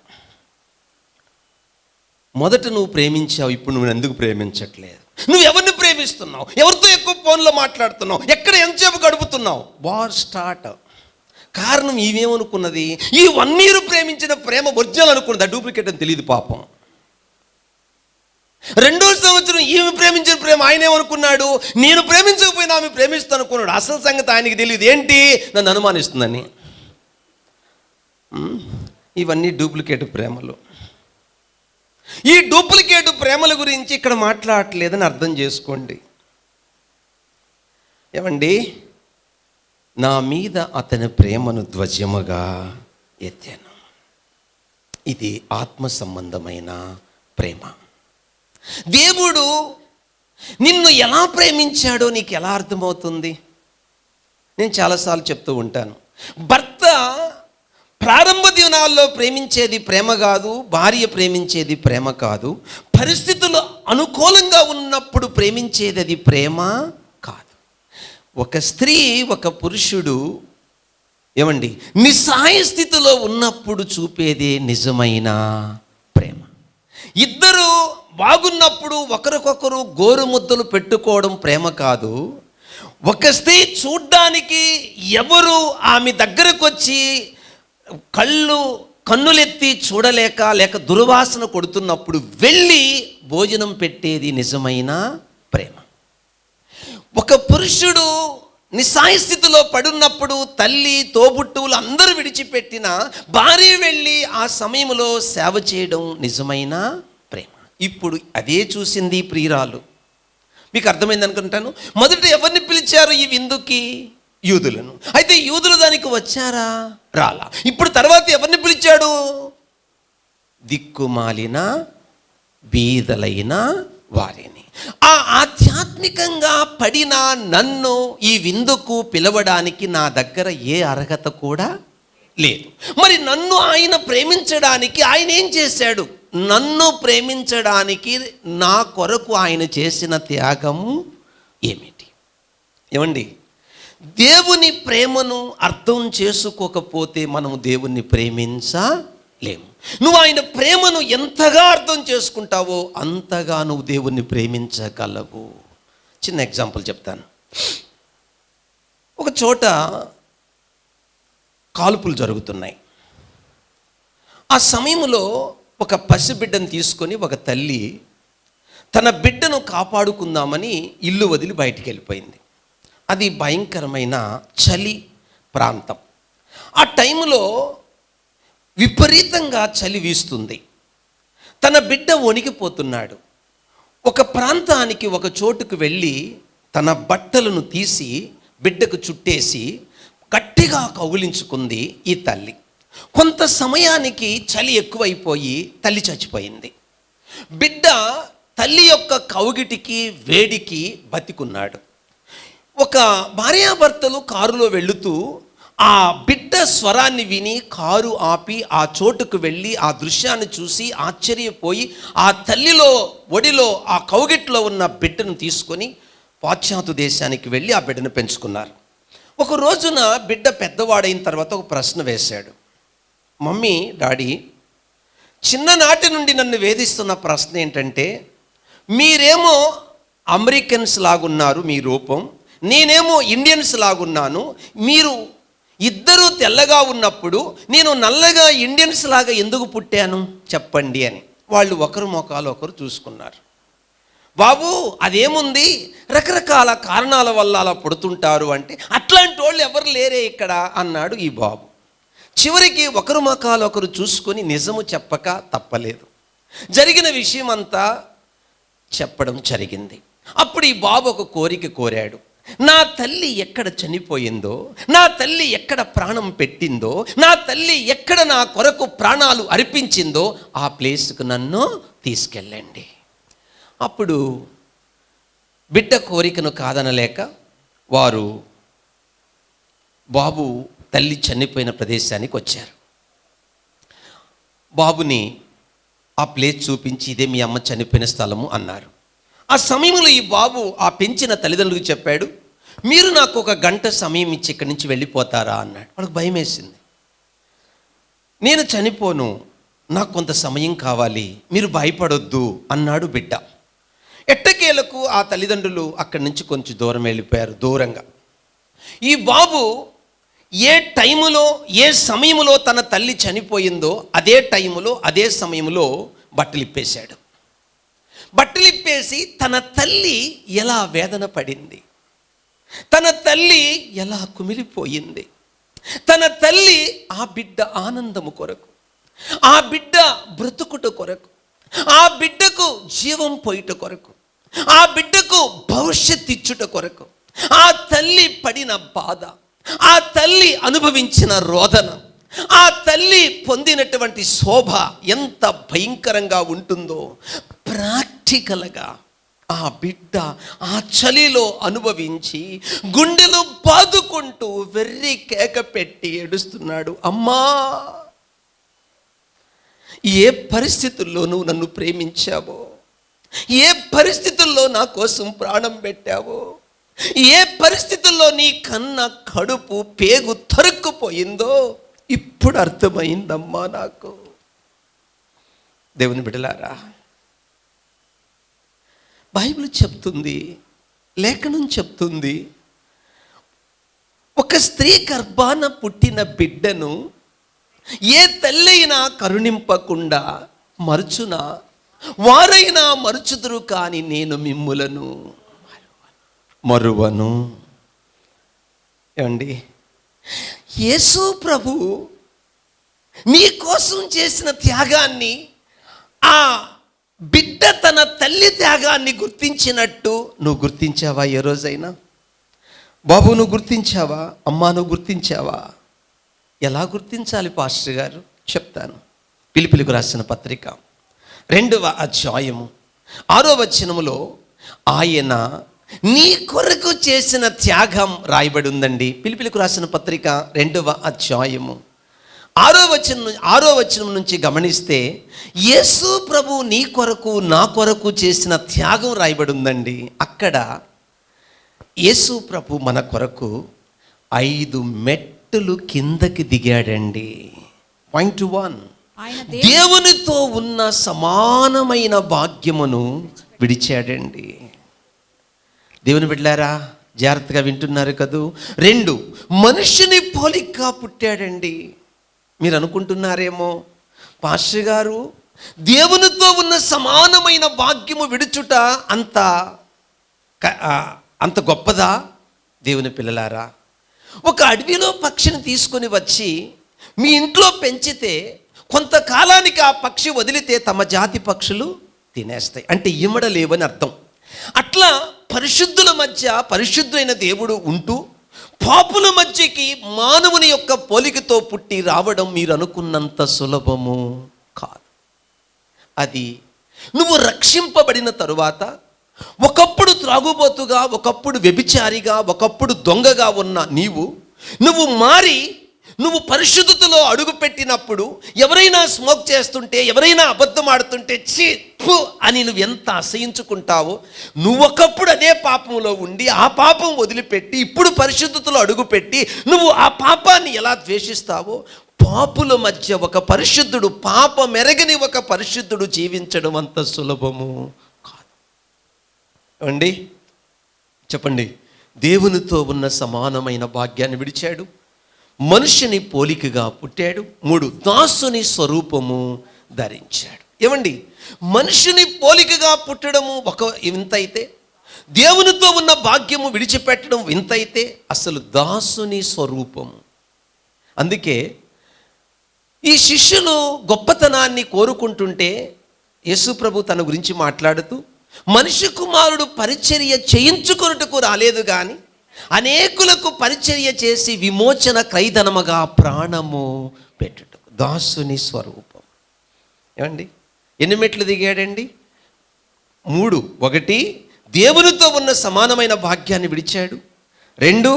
మొదట నువ్వు ప్రేమించావు, ఇప్పుడు నువ్వు ఎందుకు ప్రేమించట్లేదు? నువ్వు ఎవరిని ప్రేమిస్తున్నావు? ఎవరితో ఎక్కువ ఫోన్లో మాట్లాడుతున్నావు? ఎక్కడ ఎంతసేపు గడుపుతున్నావు? War start. కారణం ఈమెమనుకున్నది, ఈ 1 year ప్రేమించిన ప్రేమ ఒరిజినల్ అనుకున్నది, ఆ డూప్లికేట్ అని తెలియదు పాపం. 2వ సంవత్సరం ఈమె ప్రేమించిన ప్రేమ ఆయన ఏమనుకున్నాడు, నేను ప్రేమించకపోయినా ఆమె ప్రేమిస్తాను అనుకున్నాడు. అసలు సంగతి ఆయనకి తెలియదు, ఏంటి? నన్ను అనుమానిస్తుందని. ఇవన్నీ డూప్లికేట్ ప్రేమలు. ఈ డూప్లికేట్ ప్రేమల గురించి ఇక్కడ మాట్లాడట్లేదని అర్థం చేసుకోండి. ఏమండి, నా మీద అతని ప్రేమను ధ్వజముగా ఎత్తాను. ఇది ఆత్మ సంబంధమైన ప్రేమ. దేవుడు నిన్ను ఎలా ప్రేమించాడో నీకు ఎలా అర్థమవుతుంది? నేను చాలాసార్లు చెప్తూ ఉంటాను, భర్త ప్రారంభ దినాల్లో ప్రేమించేది ప్రేమ కాదు, భార్య ప్రేమించేది ప్రేమ కాదు, పరిస్థితులు అనుకూలంగా ఉన్నప్పుడు ప్రేమించేది అది ప్రేమ కాదు. ఒక స్త్రీ ఒక పురుషుడు ఏమండి నిస్సహాయ స్థితిలో ఉన్నప్పుడు చూపేదే నిజమైన ప్రేమ. ఇద్దరు బాగున్నప్పుడు ఒకరికొకరు గోరుముద్దలు పెట్టుకోవడం ప్రేమ కాదు. ఒక స్త్రీ చూడ్డానికి ఎవరు ఆమె దగ్గరకు వచ్చి కన్నులెత్తి చూడలేక లేక దుర్వాసన కొడుతున్నప్పుడు వెళ్ళి భోజనం పెట్టేది నిజమైన ప్రేమ. ఒక పురుషుడు నిస్సహాయ స్థితిలో పడున్నప్పుడు తల్లి తోబుట్టువులు అందరూ విడిచిపెట్టిన భార్య వెళ్ళి ఆ సమయంలో సేవ చేయడం నిజమైన ప్రేమ. ఇప్పుడు అదే చూసింది ప్రియురాలు. మీకు అర్థమైంది అనుకుంటాను. మొదట ఎవరిని పిలిచారు ఈ విందుకి? యూదులను. అయితే యూదులు దానికి వచ్చారా? రాలా. ఇప్పుడు తర్వాత ఎవరిని పిలిచాడు? దిక్కుమాలిన బీదలైన వారిని. ఆ ఆధ్యాత్మికంగా పడిన నన్ను ఈ విందుకు పిలవడానికి నా దగ్గర ఏ అర్హత కూడా లేదు. మరి నన్ను ఆయన ప్రేమించడానికి ఆయన ఏం చేశాడు? నన్ను ప్రేమించడానికి నా కొరకు ఆయన చేసిన త్యాగము ఏమిటి? ఏమండి, దేవుని ప్రేమను అర్థం చేసుకోకపోతే మనము దేవుణ్ణి ప్రేమించలేము. నువ్వు ఆయన ప్రేమను ఎంతగా అర్థం చేసుకుంటావో అంతగా నువ్వు దేవుణ్ణి ప్రేమించగలవు. చిన్న ఎగ్జాంపుల్ చెప్తాను. ఒక చోట కాల్పులు జరుగుతున్నాయి. ఆ సమయంలో ఒక పసిబిడ్డను తీసుకొని ఒక తల్లి తన బిడ్డను కాపాడుకుందామని ఇల్లు వదిలి బయటికి వెళ్ళిపోయింది. అది భయంకరమైన చలి ప్రాంతం. ఆ టైంలో విపరీతంగా చలి వీస్తుంది. తన బిడ్డ వణికిపోతున్నాడు. ఒక ప్రాంతానికి ఒక చోటుకు వెళ్ళి తన బట్టలను తీసి బిడ్డకు చుట్టేసి గట్టిగా కౌగిలించుకుంది ఈ తల్లి. కొంత సమయానికి చలి ఎక్కువైపోయి తల్లి చచ్చిపోయింది. బిడ్డ తల్లి యొక్క కౌగిటికి వేడికి బతికున్నాడు. ఒక భార్యాభర్తలు కారులో వెళుతూ ఆ బిడ్డ స్వరాన్ని విని కారు ఆపి ఆ చోటుకు వెళ్ళి ఆ దృశ్యాన్ని చూసి ఆశ్చర్యపోయి ఆ తల్లిలో ఒడిలో ఆ కౌగిట్లో ఉన్న బిడ్డను తీసుకొని పాశ్చాత్య దేశానికి వెళ్ళి ఆ బిడ్డను పెంచుకున్నారు. ఒక రోజున బిడ్డ పెద్దవాడైన తర్వాత ఒక ప్రశ్న వేశాడు. మమ్మీ, డాడీ, చిన్ననాటి నుండి నన్ను వేధిస్తున్న ప్రశ్న ఏంటంటే, మీరేమో అమెరికన్స్ లాగున్నారు మీ రూపం, నేనేమో ఇండియన్స్ లాగున్నాను, మీరు ఇద్దరూ తెల్లగా ఉన్నప్పుడు నేను నల్లగా ఇండియన్స్ లాగా ఎందుకు పుట్టాను చెప్పండి అని వాళ్ళు ఒకరు ముఖాలు ఒకరు చూసుకున్నారు. బాబు అదేముంది, రకరకాల కారణాల వల్ల అలా పుడుతుంటారు అంటే, అట్లాంటి వాళ్ళు ఎవరు లేరే ఇక్కడ అన్నాడు ఈ బాబు. చివరికి ఒకరు ముఖాలు ఒకరు చూసుకొని నిజము చెప్పక తప్పలేదు. జరిగిన విషయం అంతా చెప్పడం జరిగింది. అప్పుడు ఈ బాబు ఒక కోరిక కోరాడు. నా తల్లి ఎక్కడ చనిపోయిందో, నా తల్లి ఎక్కడ ప్రాణం పెట్టిందో, నా తల్లి ఎక్కడ నా కొరకు ప్రాణాలు అర్పించిందో ఆ ప్లేస్కు నన్ను తీసుకెళ్ళండి. అప్పుడు బిడ్డ కోరికను కాదనలేక వారు బాబు తల్లి చనిపోయిన ప్రదేశానికి వచ్చారు. బాబుని ఆ ప్లేస్ చూపించి ఇదే మీ అమ్మ చనిపోయిన స్థలము అన్నారు. ఆ సమయంలో ఈ బాబు ఆ పెంచిన తల్లిదండ్రులకు చెప్పాడు, మీరు నాకు ఒక గంట సమయం ఇచ్చి ఇక్కడి నుంచి వెళ్ళిపోతారా అన్నాడు. వాళ్ళకి భయం వేసింది. నేను చనిపోను, నాకు కొంత సమయం కావాలి, మీరు భయపడొద్దు అన్నాడు బిడ్డ. ఎట్టకేలకు ఆ తల్లిదండ్రులు అక్కడి నుంచి కొంచెం దూరం వెళ్ళిపోయారు, దూరంగా. ఈ బాబు ఏ టైములో ఏ సమయంలో తన తల్లి చనిపోయిందో అదే టైములో అదే సమయంలో బట్టలు ఇప్పేశాడు. బట్టలు ఇప్పేసి తన తల్లి ఎలా వేదన పడింది, తన తల్లి ఎలా కుమిలిపోయింది, తన తల్లి ఆ బిడ్డ ఆనందము కొరకు, ఆ బిడ్డ బ్రతుకుట కొరకు, ఆ బిడ్డకు జీవం పోయిట కొరకు, ఆ బిడ్డకు భవిష్యత్తు ఇచ్చుట కొరకు ఆ తల్లి పడిన బాధ, ఆ తల్లి అనుభవించిన రోదన, ఆ తల్లి పొందినటువంటి శోభ ఎంత భయంకరంగా ఉంటుందో ప్రాక్టికల్గా ఆ బిడ్డ ఆ చలిలో అనుభవించి గుండెలో బాదుకుంటూ వెర్రి కేక పెట్టి ఏడుస్తున్నాడు. అమ్మా, ఏ పరిస్థితుల్లో నువ్వు నన్ను ప్రేమించావో, ఏ పరిస్థితుల్లో నా కోసం ప్రాణం పెట్టావో, ఏ పరిస్థితుల్లో నీ కన్న కడుపు పేగు తరుక్కుపోయిందో ఇప్పుడు అర్థమైందమ్మా నాకు. దేవుని బిడ్డలారా, బైబిల్ చెప్తుంది, లేఖనం చెప్తుంది, ఒక స్త్రీ గర్భాన పుట్టిన బిడ్డను ఏ తల్లైనా కరుణింపకుండా మరుచునా, వారైనా మరుచుదురు కానీ నేను మిమ్ములను మరువను. ఏమండి, యేసు ప్రభు నీ కోసం చేసిన త్యాగాన్ని, ఆ బిడ్డ తన తల్లి త్యాగాన్ని గుర్తించినట్టు నువ్వు గుర్తించావా? ఏ రోజైనా బాబు నువ్వు గుర్తించావా? అమ్మా నువ్వు గుర్తించావా? ఎలా గుర్తించాలి పాస్టర్ గారు చెప్తాను. పిలిపిలికి రాసిన పత్రిక 2వ అధ్యాయము 6వ వచనములో ఆయన నీ కొరకు చేసిన త్యాగం రాయబడి ఉందండి. పిలిపిలికి రాసిన పత్రిక 2వ అధ్యాయము 6వ వచనం నుంచి గమనిస్తే యేసు ప్రభు నీ కొరకు నా కొరకు చేసిన త్యాగం రాయబడి ఉందండి. అక్కడ యేసు ప్రభు మన కొరకు 5 మెట్టులు కిందకి దిగాడండి. పాయింట్ 1, దేవునితో ఉన్న సమానమైన భాగ్యమును విడిచాడండి. దేవుని బిడ్డలారా, జాగ్రత్తగా వింటున్నారు కదూ. 2, మనుషుని పోలికగా పుట్టాడండి. మీరు అనుకుంటున్నారేమో, పాస్టర్ గారు దేవునితో ఉన్న సమానమైన భాగ్యము విడుచుట అంత గొప్పదా? దేవుని పిల్లలారా, ఒక అడవిలో పక్షిని తీసుకొని వచ్చి మీ ఇంట్లో పెంచితే కొంతకాలానికి ఆ పక్షి వదిలితే తమ జాతి పక్షులు తినేస్తాయి, అంటే ఇమ్మడలేవని అర్థం. అట్లా పరిశుద్ధుల మధ్య పరిశుద్ధులైన దేవుడు ఉంటూ పాపుల మధ్యకి మానవుని యొక్క పోలికతో పుట్టి రావడం మీరు అనుకున్నంత సులభము కాదు. అది నువ్వు రక్షింపబడిన తరువాత ఒకప్పుడు త్రాగుబోతుగా, ఒకప్పుడు వ్యభిచారిగా, ఒకప్పుడు దొంగగా ఉన్న నువ్వు మారి నువ్వు పరిశుద్ధతలో అడుగుపెట్టినప్పుడు ఎవరైనా స్మోక్ చేస్తుంటే, ఎవరైనా అబద్ధం ఆడుతుంటే ఛీ ఫు అని నువ్వు ఎంత అసహించుకుంటావో, నువ్వు ఒకప్పుడు అదే పాపంలో ఉండి ఆ పాపం వదిలిపెట్టి ఇప్పుడు పరిశుద్ధతలో అడుగుపెట్టి నువ్వు ఆ పాపాన్ని ఎలా ద్వేషిస్తావో, పాపుల మధ్య ఒక పరిశుద్ధుడు, పాపమెరగని ఒక పరిశుద్ధుడు జీవించడం అంత సులభము కాదు. అండి చెప్పండి, దేవునితో ఉన్న సమానమైన భాగ్యాన్ని విడిచాడు, మనుషుని పోలికగా పుట్టాడు. 3 దాసుని స్వరూపము ధరించాడు. ఏమండి, మనుషుని పోలికగా పుట్టడము ఒక వింత అయితే, దేవునితో ఉన్న భాగ్యము విడిచిపెట్టడం వింత అయితే, అసలు దాసుని స్వరూపము. అందుకే ఈ శిష్యులు గొప్పతనాన్ని కోరుకుంటుంటే యేసు ప్రభు తన గురించి మాట్లాడుతూ, మనిషి కుమారుడు పరిచర్య చేయించుకొనుటకు రాలేదు కానీ అనేకులకు పరిచర్య చేసి విమోచన క్రైదనముగా ప్రాణము పెట్టుటకు. దాసుని స్వరూపం. ఏమండి, ఎన్ని మెట్లు దిగాడండి? 3. 1, దేవునితో ఉన్న సమానమైన భాగ్యాన్ని విడిచాడు. 2,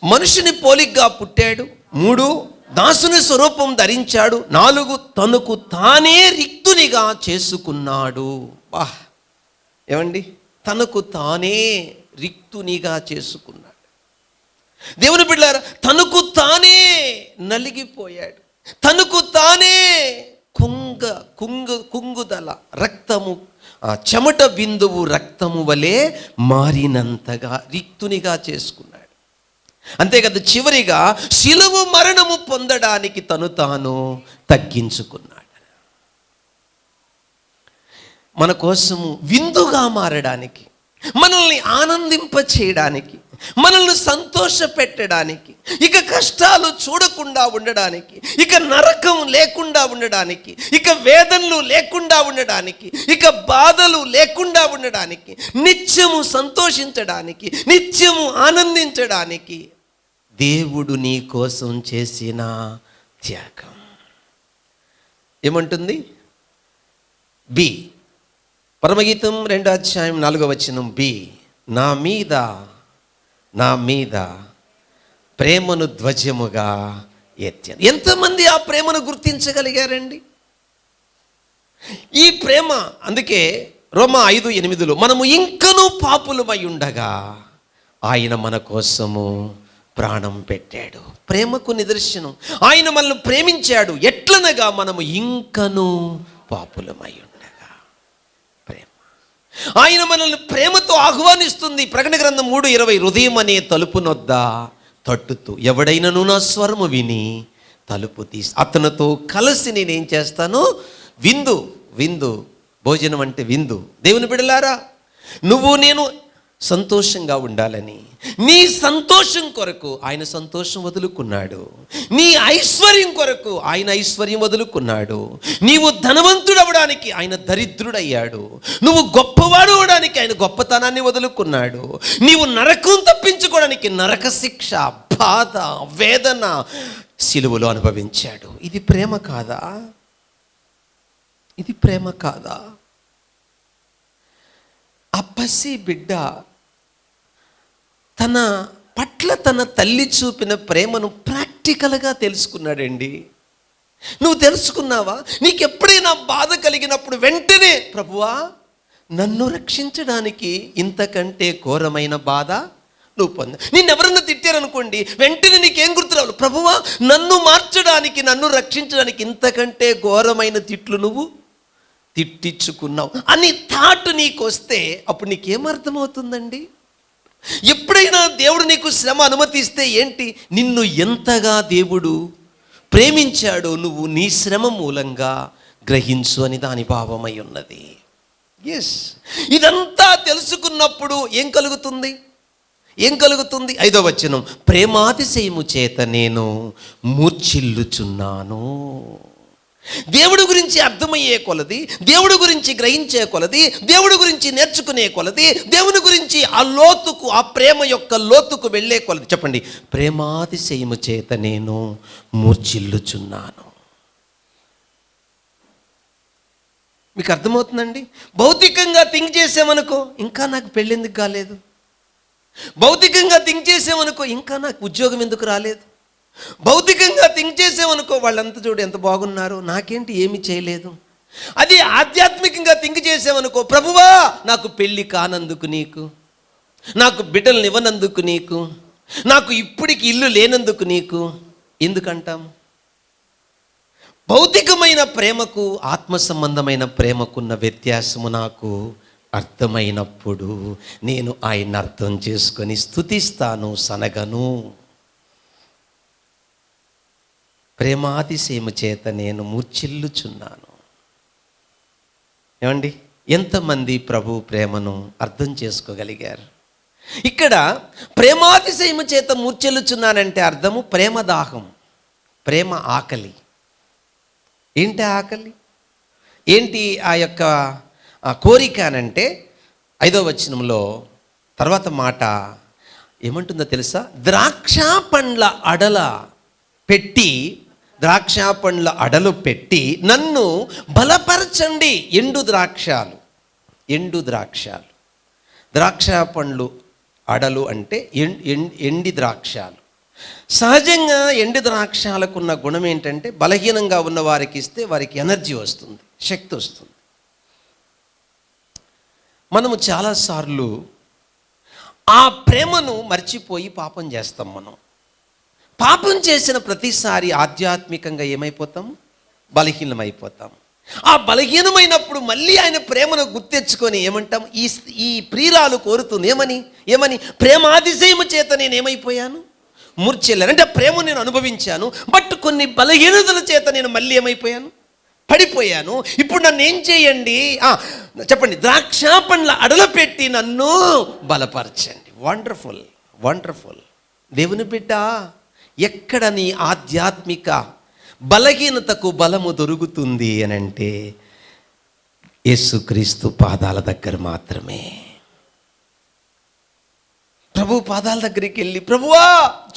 మనుషుని పోలికగా పుట్టాడు. 3, దాసుని స్వరూపం ధరించాడు. 4, తనకు తానే రిక్తునిగా చేసుకున్నాడు. వాహ్! ఏమండి, తనకు తానే రిక్తునిగా చేసుకున్నాడు. దేవుని బిడ్డలారా, తనకు తానే నలిగిపోయాడు. తనకు తానే కుంగుదల రక్తము, చెమట బిందువు రక్తము వలె మారినంతగా రిక్తునిగా చేసుకున్నాడు. అంతే కదా, చివరిగా శిలువ మరణము పొందడానికి తను తాను తగ్గించుకున్నాడు. మన కోసము విందుగా మారడానికి, మనల్ని ఆనందింప చేయడానికి, మనల్ని సంతోష పెట్టడానికి, ఇక కష్టాలు చూడకుండా ఉండడానికి, ఇక నరకం లేకుండా ఉండడానికి, ఇక వేదనలు లేకుండా ఉండడానికి, ఇక బాధలు లేకుండా ఉండడానికి, నిత్యము సంతోషించడానికి, నిత్యము ఆనందించడానికి దేవుడు నీ కోసం చేసిన త్యాగం. ఏమంటుంది? బి పరమగీతం 2:4 బి, నా మీద ప్రేమను ధ్వజముగా ఎత్తాను. ఎంతమంది ఆ ప్రేమను గుర్తించగలిగారండి? ఈ ప్రేమ, అందుకే రోమా 5:8 మనము ఇంకనూ పాపులమై ఉండగా ఆయన మన కోసము ప్రాణం పెట్టాడు. ప్రేమకు నిదర్శనం. ఆయన మనల్ని ప్రేమించాడు. ఎట్లనగా మనము ఇంకనూ పాపులమై ఉండగా. ఆయన మనల్ని ప్రేమతో ఆహ్వానిస్తుంది. ప్రకటన గ్రంథం 3:20 హృదయం అనే తలుపు నొద్ద తట్టుతూ ఎవడైనను నా స్వరము విని తలుపు తీసి అతనితో కలిసి నేనేం చేస్తాను? విందు. భోజనం అంటే విందు. దేవుని బిడ్డలారా, నువ్వు నేను సంతోషంగా ఉండాలని నీ సంతోషం కొరకు ఆయన సంతోషం వదులుకున్నాడు. నీ ఐశ్వర్యం కొరకు ఆయన ఐశ్వర్యం వదులుకున్నాడు. నీవు ధనవంతుడవడానికి ఆయన దరిద్రుడయ్యాడు. నువ్వు గొప్పవాడు అవడానికి ఆయన గొప్పతనాన్ని వదులుకున్నాడు. నీవు నరకం తప్పించుకోవడానికి నరక శిక్ష, బాధ, వేదన సిలువలో అనుభవించాడు. ఇది ప్రేమ కాదా? ఇది ప్రేమ కాదా? ఆ పసి బిడ్డ తన పట్ల తన తల్లి చూపిన ప్రేమను ప్రాక్టికల్గా తెలుసుకున్నాడండి. నువ్వు తెలుసుకున్నావా? నీకు ఎప్పుడైనా బాధ కలిగినప్పుడు వెంటనే, ప్రభువా నన్ను రక్షించడానికి ఇంతకంటే ఘోరమైన బాధ నువ్వు పొంద. నిన్నెవరన్నా తిట్టారనుకోండి, వెంటనే నీకేం గుర్తు రావాలి? ప్రభువా నన్ను మార్చడానికి, నన్ను రక్షించడానికి ఇంతకంటే ఘోరమైన తిట్లు నువ్వు తిట్టించుకున్నావు అని థాట్ నీకు వస్తే అప్పుడు నీకేమర్థమవుతుందండి? ఎప్పుడైనా దేవుడు నీకు శ్రమ అనుమతిస్తే ఏంటి? నిన్ను ఎంతగా దేవుడు ప్రేమించాడో నువ్వు నీ శ్రమ మూలంగా గ్రహించు అని దాని భావమై ఉన్నది. ఎస్, ఇదంతా తెలుసుకున్నప్పుడు ఏం కలుగుతుంది? 5వ వచనం, ప్రేమాతిశయము చేత నేను మూర్ఛిల్లుచున్నాను. దేవుడి గురించి అర్థమయ్యే కొలది, దేవుడి గురించి గ్రహించే కొలది, దేవుడి గురించి నేర్చుకునే కొలది, దేవుని గురించి ఆ లోతుకు, ఆ ప్రేమ యొక్క లోతుకు వెళ్ళే కొలది, చెప్పండి, ప్రేమాతిశయము చేత నేను మూర్ఛిల్లుచున్నాను. మీకు అర్థమవుతుందండి? భౌతికంగా థింక్ చేసామనుకో, ఇంకా నాకు పెళ్ళి ఎందుకు కాలేదు? భౌతికంగా థింక్ చేసామనుకో, ఇంకా నాకు ఉద్యోగం ఎందుకు రాలేదు? భౌతికంగా థింక్ చేసామనుకో, వాళ్ళంతా చూడు ఎంత బాగున్నారు, నాకేంటి ఏమి చేయలేదు. అది ఆధ్యాత్మికంగా థింక్ చేసామనుకో, ప్రభువా నాకు పెళ్ళి కానందుకు నీకు, నాకు బిడ్డలను ఇవ్వనందుకు నీకు, నాకు ఇప్పటికి ఇల్లు లేనందుకు నీకు ఎందుకంటాం? భౌతికమైన ప్రేమకు ఆత్మ సంబంధమైన ప్రేమకున్న వ్యత్యాసము నాకు అర్థమైనప్పుడు నేను ఆయన అర్థం చేసుకొని స్తుతిస్తాను, సనగను. ప్రేమాతిశయము చేత నేను మూర్ఛిల్లుచున్నాను. ఏమండి, ఎంతమంది ప్రభు ప్రేమను అర్థం చేసుకోగలిగారు? ఇక్కడ ప్రేమాతిశయము చేత మూర్ఛిల్లుచున్నానంటే అర్థము ప్రేమ దాహం, ప్రేమ ఆకలి. ఏంటి ఆకలి? ఏంటి ఆ యొక్క కోరిక అనంటే 5వ వచనంలో తర్వాత మాట ఏమంటుందో తెలుసా? ద్రాక్ష పండ్ల అడలు పెట్టి నన్ను బలపరచండి. ఎండు ద్రాక్షాలు. ద్రాక్ష పండ్లు అడలు అంటే ఎండి ద్రాక్షాలు. సహజంగా ఎండు ద్రాక్షాలకున్న గుణం ఏంటంటే బలహీనంగా ఉన్న వారికి ఇస్తే వారికి ఎనర్జీ వస్తుంది, శక్తి వస్తుంది. మనము చాలాసార్లు ఆ ప్రేమను మర్చిపోయి పాపం చేస్తాం. మనం పాపం చేసిన ప్రతిసారి ఆధ్యాత్మికంగా ఏమైపోతాము? బలహీనమైపోతాం. ఆ బలహీనమైనప్పుడు మళ్ళీ ఆయన ప్రేమను గుర్తెచ్చుకొని ఏమంటాం? ఈ ప్రియురాలు కోరుతుంది ఏమని ప్రేమాతిశయము చేత నేను ఏమైపోయాను? మూర్ఛిల్లాను. అంటే ప్రేమ నేను అనుభవించాను, బట్ కొన్ని బలహీనతల చేత నేను మళ్ళీ ఏమైపోయాను? పడిపోయాను. ఇప్పుడు నన్ను ఏం చేయండి? చెప్పండి. ద్రాక్ష పండ్ల అడలు పెట్టి నన్ను బలపరచండి. వండర్ఫుల్. దేవుని బిడ్డ, ఎక్కడ నీ ఆధ్యాత్మిక బలహీనతకు బలము దొరుకుతుంది అని అంటే యేసుక్రీస్తు పాదాల దగ్గర మాత్రమే. ప్రభు పాదాల దగ్గరికి వెళ్ళి, ప్రభువా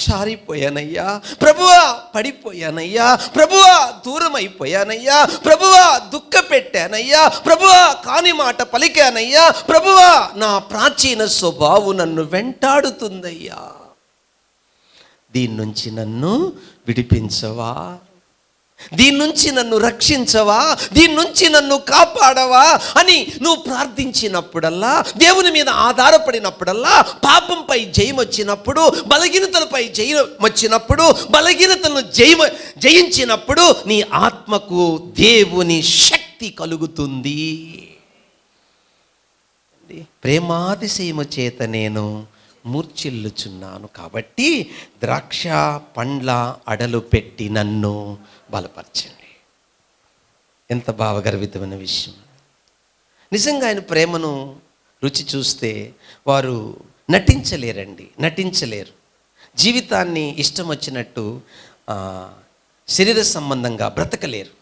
జారిపోయానయ్యా, ప్రభువా పడిపోయానయ్యా, ప్రభువా దూరం అయిపోయానయ్యా, ప్రభువా దుఃఖ పెట్టానయ్యా, ప్రభువా కాని మాట పలికానయ్యా, ప్రభువా నా ప్రాచీన స్వభావం నన్ను వెంటాడుతుందయ్యా, దీని నుంచి నన్ను విడిపించవా, దీని నుంచి నన్ను రక్షించవా, దీని నుంచి నన్ను కాపాడవా అని నువ్వు ప్రార్థించినప్పుడల్లా, దేవుని మీద ఆధారపడినప్పుడల్లా, పాపంపై జయం వచ్చినప్పుడు, బలహీనతలపై జయం వచ్చినప్పుడు, బలహీనతలను జయించినప్పుడు నీ ఆత్మకు దేవుని శక్తి కలుగుతుంది. ప్రేమాతిశయము చేత నేను మూర్ఛిల్లుచున్నాను కాబట్టి ద్రాక్ష పండ్ల అడలు పెట్టి నన్ను బలపరచండి. ఎంత భావగర్భితమైన విషయం. నిజంగా ఆయన ప్రేమను రుచి చూస్తే వారు నటించలేరు. జీవితాన్ని ఇష్టం వచ్చినట్టు శరీర సంబంధంగా బ్రతకలేరు.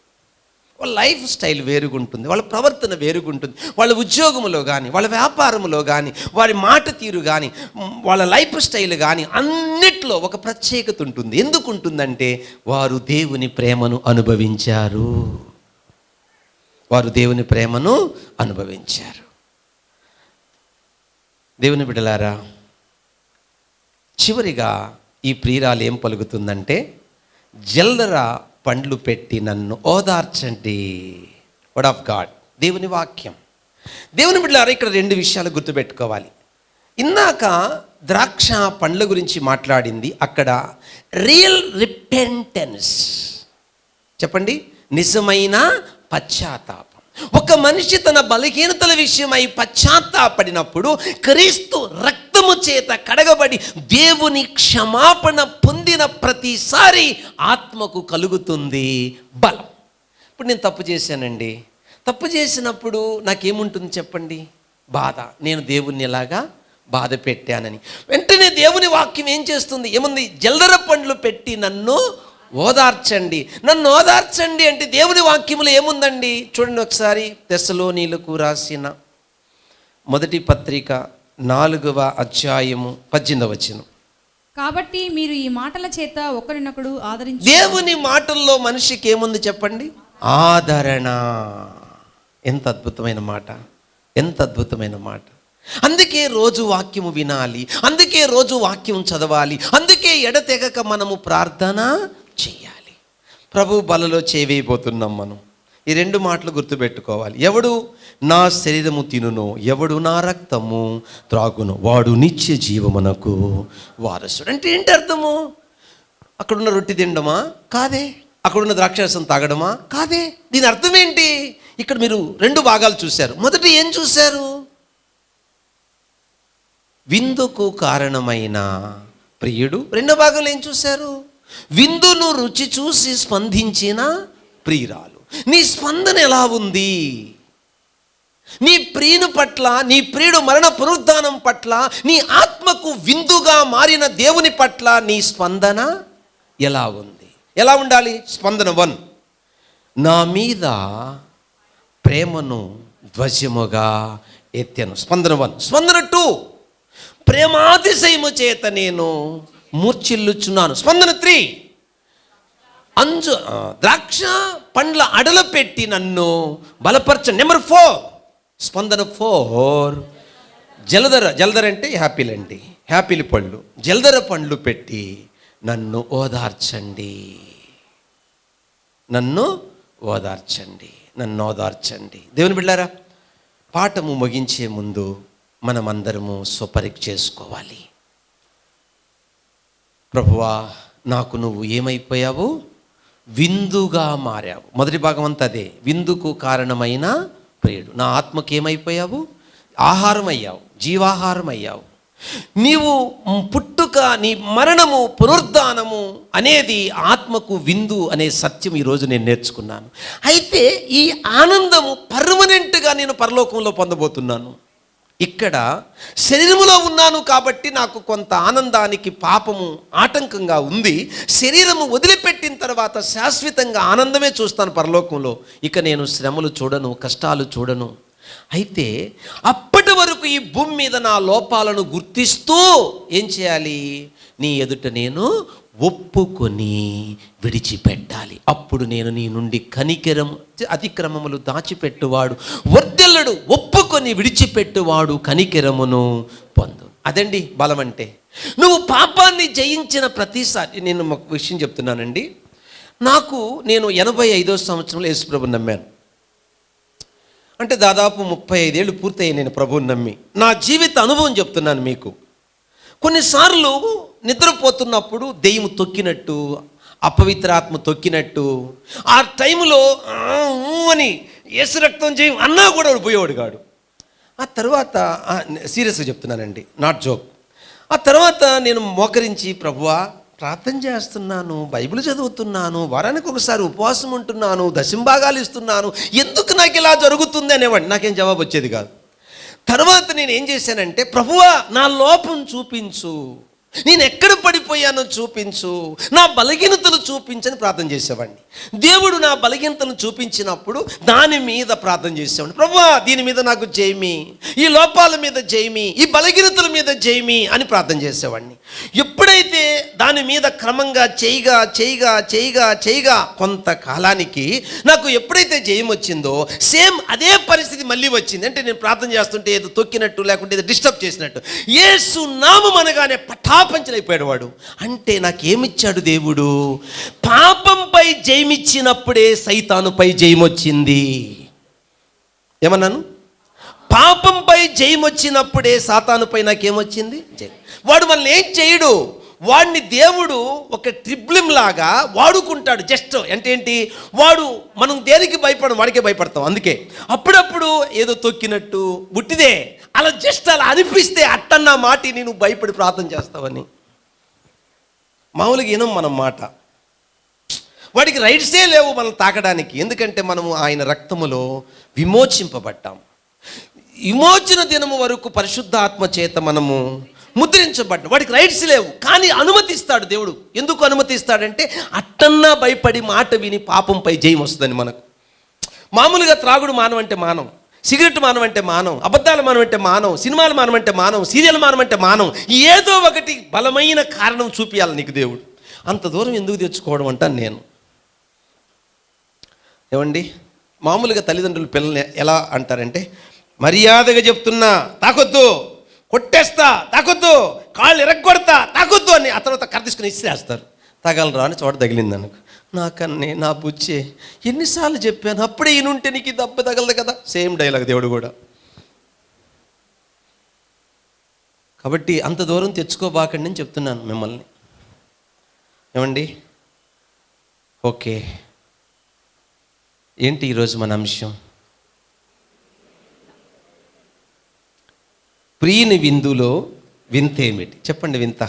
వాళ్ళ లైఫ్ స్టైల్ వేరుగుంటుంది, వాళ్ళ ప్రవర్తన వేరుగుంటుంది. వాళ్ళ ఉద్యోగంలో కానీ, వాళ్ళ వ్యాపారంలో కానీ, వారి మాట తీరు కానీ, వాళ్ళ లైఫ్ స్టైల్ కానీ అన్నిట్లో ఒక ప్రత్యేకత ఉంటుంది. ఎందుకు ఉంటుందంటే వారు దేవుని ప్రేమను అనుభవించారు. దేవుని బిడ్డలారా, చివరిగా ఈ ప్రియురాలు ఏం పలుకుతుందంటే, జల్దర పండ్లు పెట్టి నన్ను ఓదార్చండి. వర్డ్ ఆఫ్ గాడ్, దేవుని వాక్యం. దేవుని బిడ్డలారా, ఇక్కడ 2 విషయాలు గుర్తుపెట్టుకోవాలి. ఇందాక ద్రాక్ష పండ్ల గురించి మాట్లాడింది, అక్కడ రియల్ రిపెంటెన్స్. చెప్పండి, నిజమైన పశ్చాత్తాపం. ఒక మనిషి తన బలహీనతల విషయమై పశ్చాత్తాపడినప్పుడు క్రీస్తు రక్తము చేత కడగబడి దేవుని క్షమాపణ పొందిన ప్రతిసారి ఆత్మకు కలుగుతుంది బలం. ఇప్పుడు నేను తప్పు చేశానండి, తప్పు చేసినప్పుడు నాకేముంటుంది చెప్పండి? బాధ. నేను దేవుణ్ణి ఎలాగా బాధ పెట్టానని. వెంటనే దేవుని వాక్యం ఏం చేస్తుంది? ఏముంది? జల్దర పండ్లు పెట్టి నన్ను ఓదార్చండి అంటే దేవుని వాక్యములు ఏముందండి? చూడండి ఒకసారి, తెస్సలోనీయులకు రాసిన మొదటి పత్రిక 4వ అధ్యాయము 18వ వచనం. కాబట్టి మీరు ఈ మాటల చేత ఒకరినొకడు ఆదరించు. దేవుని మాటల్లో మనిషికి ఏముంది చెప్పండి? ఆదరణ. ఎంత అద్భుతమైన మాట. అందుకే రోజు వాక్యము వినాలి, అందుకే రోజు వాక్యం చదవాలి, అందుకే ఎడతెగక మనము ప్రార్థన చెయ్యాలి. ప్రభు బలలో చేవేయబోతున్నాం మనం. ఈ 2 మాటలు గుర్తుపెట్టుకోవాలి. ఎవడు నా శరీరము తినునో, ఎవడు నా రక్తము త్రాగునో, వాడు నిత్య జీవమునకు వారసుడు. అంటే ఏంటి అర్థము? అక్కడున్న రొట్టె తినడమా? కాదే. అక్కడున్న ద్రాక్షరసం తాగడమా? కాదే. దీని అర్థం ఏంటి? ఇక్కడ మీరు 2 భాగాలు చూశారు. మొదట ఏం చూశారు? విందుకు కారణమైన ప్రియుడు. 2వ భాగంలో ఏం చూశారు? విందును రుచి చూసి స్పందించిన ప్రియురాలు. నీ స్పందన ఎలా ఉంది? నీ ప్రియుని పట్ల, నీ ప్రియుడు మరణ పునరుద్ధానం పట్ల, నీ ఆత్మకు విందుగా మారిన దేవుని పట్ల నీ స్పందన ఎలా ఉంది? ఎలా ఉండాలి? స్పందన 1, నా మీద ప్రేమను ధ్వజముగా ఎత్తెను. స్పందన 1. స్పందన 2, ప్రేమాతిశయము చేత నేను మూర్ఛిల్లుచున్నాను. స్పందన 3, ద్రాక్ష పండ్ల అడల పెట్టి నన్ను బలపరచ. నెంబర్ 4, స్పందన 4, జలధర అంటే యాపిల్ అండి, యాపిల్ పళ్ళు, జలధర పండ్లు పెట్టి నన్ను ఓదార్చండి, నన్ను ఓదార్చండి, నన్ను ఓదార్చండి. దేవుని బిడ్డారా, పాఠము ముగించే ముందు మనమందరము స్వపరీక్ష చేసుకోవాలి. ప్రభువా, నాకు నువ్వు ఏమైపోయావు? విందుగా మారావు. మొదటి భాగం అంతా అదే, విందుకు కారణమైన ప్రియుడు. నా ఆత్మకు ఏమైపోయావు? ఆహారం అయ్యావు, జీవాహారం అయ్యావు. నీవు పుట్టుక, నీ మరణము, పునరుద్ధానము అనేది ఆత్మకు విందు అనే సత్యం ఈరోజు నేను నేర్చుకున్నాను. అయితే ఈ ఆనందము పర్మనెంట్గా నేను పరలోకంలో పొందబోతున్నాను. ఇక్కడ శరీరములో ఉన్నాను కాబట్టి నాకు కొంత ఆనందానికి పాపము ఆటంకంగా ఉంది. శరీరము వదిలిపెట్టిన తర్వాత శాశ్వతంగా ఆనందమే చూస్తాను పరలోకంలో. ఇక నేను శ్రమలు చూడను, కష్టాలు చూడను. అయితే అప్పటి వరకు ఈ భూమి మీద నా లోపాలను గుర్తిస్తూ ఏం చేయాలి? నీ ఎదుట నేను ఒప్పుకొని విడిచిపెట్టాలి. అప్పుడు నేను నీ నుండి అతిక్రమములు దాచిపెట్టువాడు వర్ధిల్లడు, ఒప్పుకొని విడిచిపెట్టువాడు కనికెరమును పొందు. అదండి బలం అంటే. నువ్వు పాపాన్ని జయించిన ప్రతిసారి, నేను ఒక విషయం చెప్తున్నానండి. నేను 85వ సంవత్సరంలో యేసుప్రభుని నమ్మాను. అంటే దాదాపు 35 ఏళ్ళు పూర్తయ్యాయి నేను ప్రభువుని నమ్మి. నా జీవిత అనుభవం చెప్తున్నాను మీకు. కొన్నిసార్లు నిద్రపోతున్నప్పుడు దెయ్యం తొక్కినట్టు, అపవిత్రాత్మ తొక్కినట్టు, ఆ టైంలో అని యేసు రక్తం చేయం అన్నా కూడా వాడు పోయేవాడు కాడు. ఆ తర్వాత సీరియస్గా చెప్తున్నానండి, నాట్ జోక్. ఆ తర్వాత నేను మోకరించి, ప్రభువా ప్రార్థన చేస్తున్నాను, బైబిల్ చదువుతున్నాను, వారానికి ఒకసారి ఉపవాసం ఉంటున్నాను, దశంభాగాలు ఇస్తున్నాను, ఎందుకు నాకు ఇలా జరుగుతుంది అనేవాడిని. నాకేం జవాబు వచ్చేది కాదు. తర్వాత నేను ఏం చేశానంటే, ప్రభువా నా లోపం చూపించు, నేను ఎక్కడ పడిపోయానో చూపించు, నా బలహీనతలు చూపించని ప్రార్థన చేసేవాడిని. దేవుడు నా బలహీనతలు చూపించినప్పుడు దాని మీద ప్రార్థన చేసేవాడిని. ప్రభువా దీని మీద నాకు జయమి, ఈ లోపాల మీద జయమి, ఈ బలహీనతల మీద జయమి అని ప్రార్థన చేసేవాడిని. ఎప్పుడైతే దాని మీద క్రమంగా చేయగా కొంతకాలానికి నాకు ఎప్పుడైతే జయం వచ్చిందో సేమ్ అదే పరిస్థితి మళ్ళీ వచ్చింది. అంటే నేను ప్రార్థన చేస్తుంటే ఏదో తొక్కినట్టు, లేకుంటే ఏదో డిస్టర్బ్ చేసినట్టు. యేసు నామం అనగానే పటాపంచలైపోయాడు వాడు. అంటే నాకేమిచ్చాడు దేవుడు? పాపంపై జయమిచ్చినప్పుడే సైతానుపై జయమొచ్చింది. ఏమన్నాను? పాపంపై జయమొచ్చినప్పుడే సాతానుపై నాకేమొచ్చింది? జయం. వాడు మనల్ని ఏం చేయడు. వాడిని దేవుడు ఒక ట్రిబ్లిం లాగా వాడుకుంటాడు. జస్ట్ అంటే ఏంటి, వాడు మనం దేనికి భయపడం, వాడికే భయపడతాం. అందుకే అప్పుడప్పుడు ఏదో తొక్కినట్టు బుట్టిదే అలా జస్ట్ అలా అనిపిస్తే అట్టన్నా మాటి నేను భయపడి ప్రార్థన చేస్తావని. మామూలుగా వినం మనం మాట. వాడికి రైట్సే లేవు మనం తాకడానికి. ఎందుకంటే మనము ఆయన రక్తములో విమోచింపబడ్డాం. విమోచన దినము వరకు పరిశుద్ధాత్మ చేత మనము ముద్రించబడ్డాం. వాడికి రైట్స్ లేవు, కానీ అనుమతిస్తాడు దేవుడు. ఎందుకు అనుమతిస్తాడంటే అట్టన్నా భయపడి మాట విని పాపంపై జయం వస్తుందని మనకు. మామూలుగా త్రాగుడు మానవంటే మానం, సిగరెట్ మానవంటే మానం, అబద్ధాలు మానవంటే మానం, సినిమాలు మానవంటే మానం, సీరియల్ మానవంటే మానం. ఏదో ఒకటి బలమైన కారణం చూపించాలి నీకు దేవుడు. అంత దూరం ఎందుకు తెచ్చుకోవడం అంటాను నేను. ఏమండి, మామూలుగా తల్లిదండ్రులు పిల్లల్ని ఎలా అంటారంటే, మర్యాదగా చెప్తున్నా తాకొద్దు, కొట్టేస్తా తాకొద్దు, కాళ్ళు ఎరగొడతా తాకొద్దు అని ఆ తర్వాత కర్ర తీసుకుని ఇచ్చేస్తారు. తగలరా అని చోట తగిలింది అనుకో. నాకన్నే నా బుచ్చే ఎన్నిసార్లు చెప్పాను, అప్పుడే ఈయనుంటే నీకు దెబ్బ తగలదు కదా. సేమ్ డైలాగ్ దేవుడు కూడా. కాబట్టి అంత దూరం తెచ్చుకోబాకండి అని చెప్తున్నాను మిమ్మల్ని. ఏమండి, ఓకే, ఏంటి ఈరోజు మన అంశం? ప్రియుని విందులో వింత ఏమిటి? చెప్పండి. వింత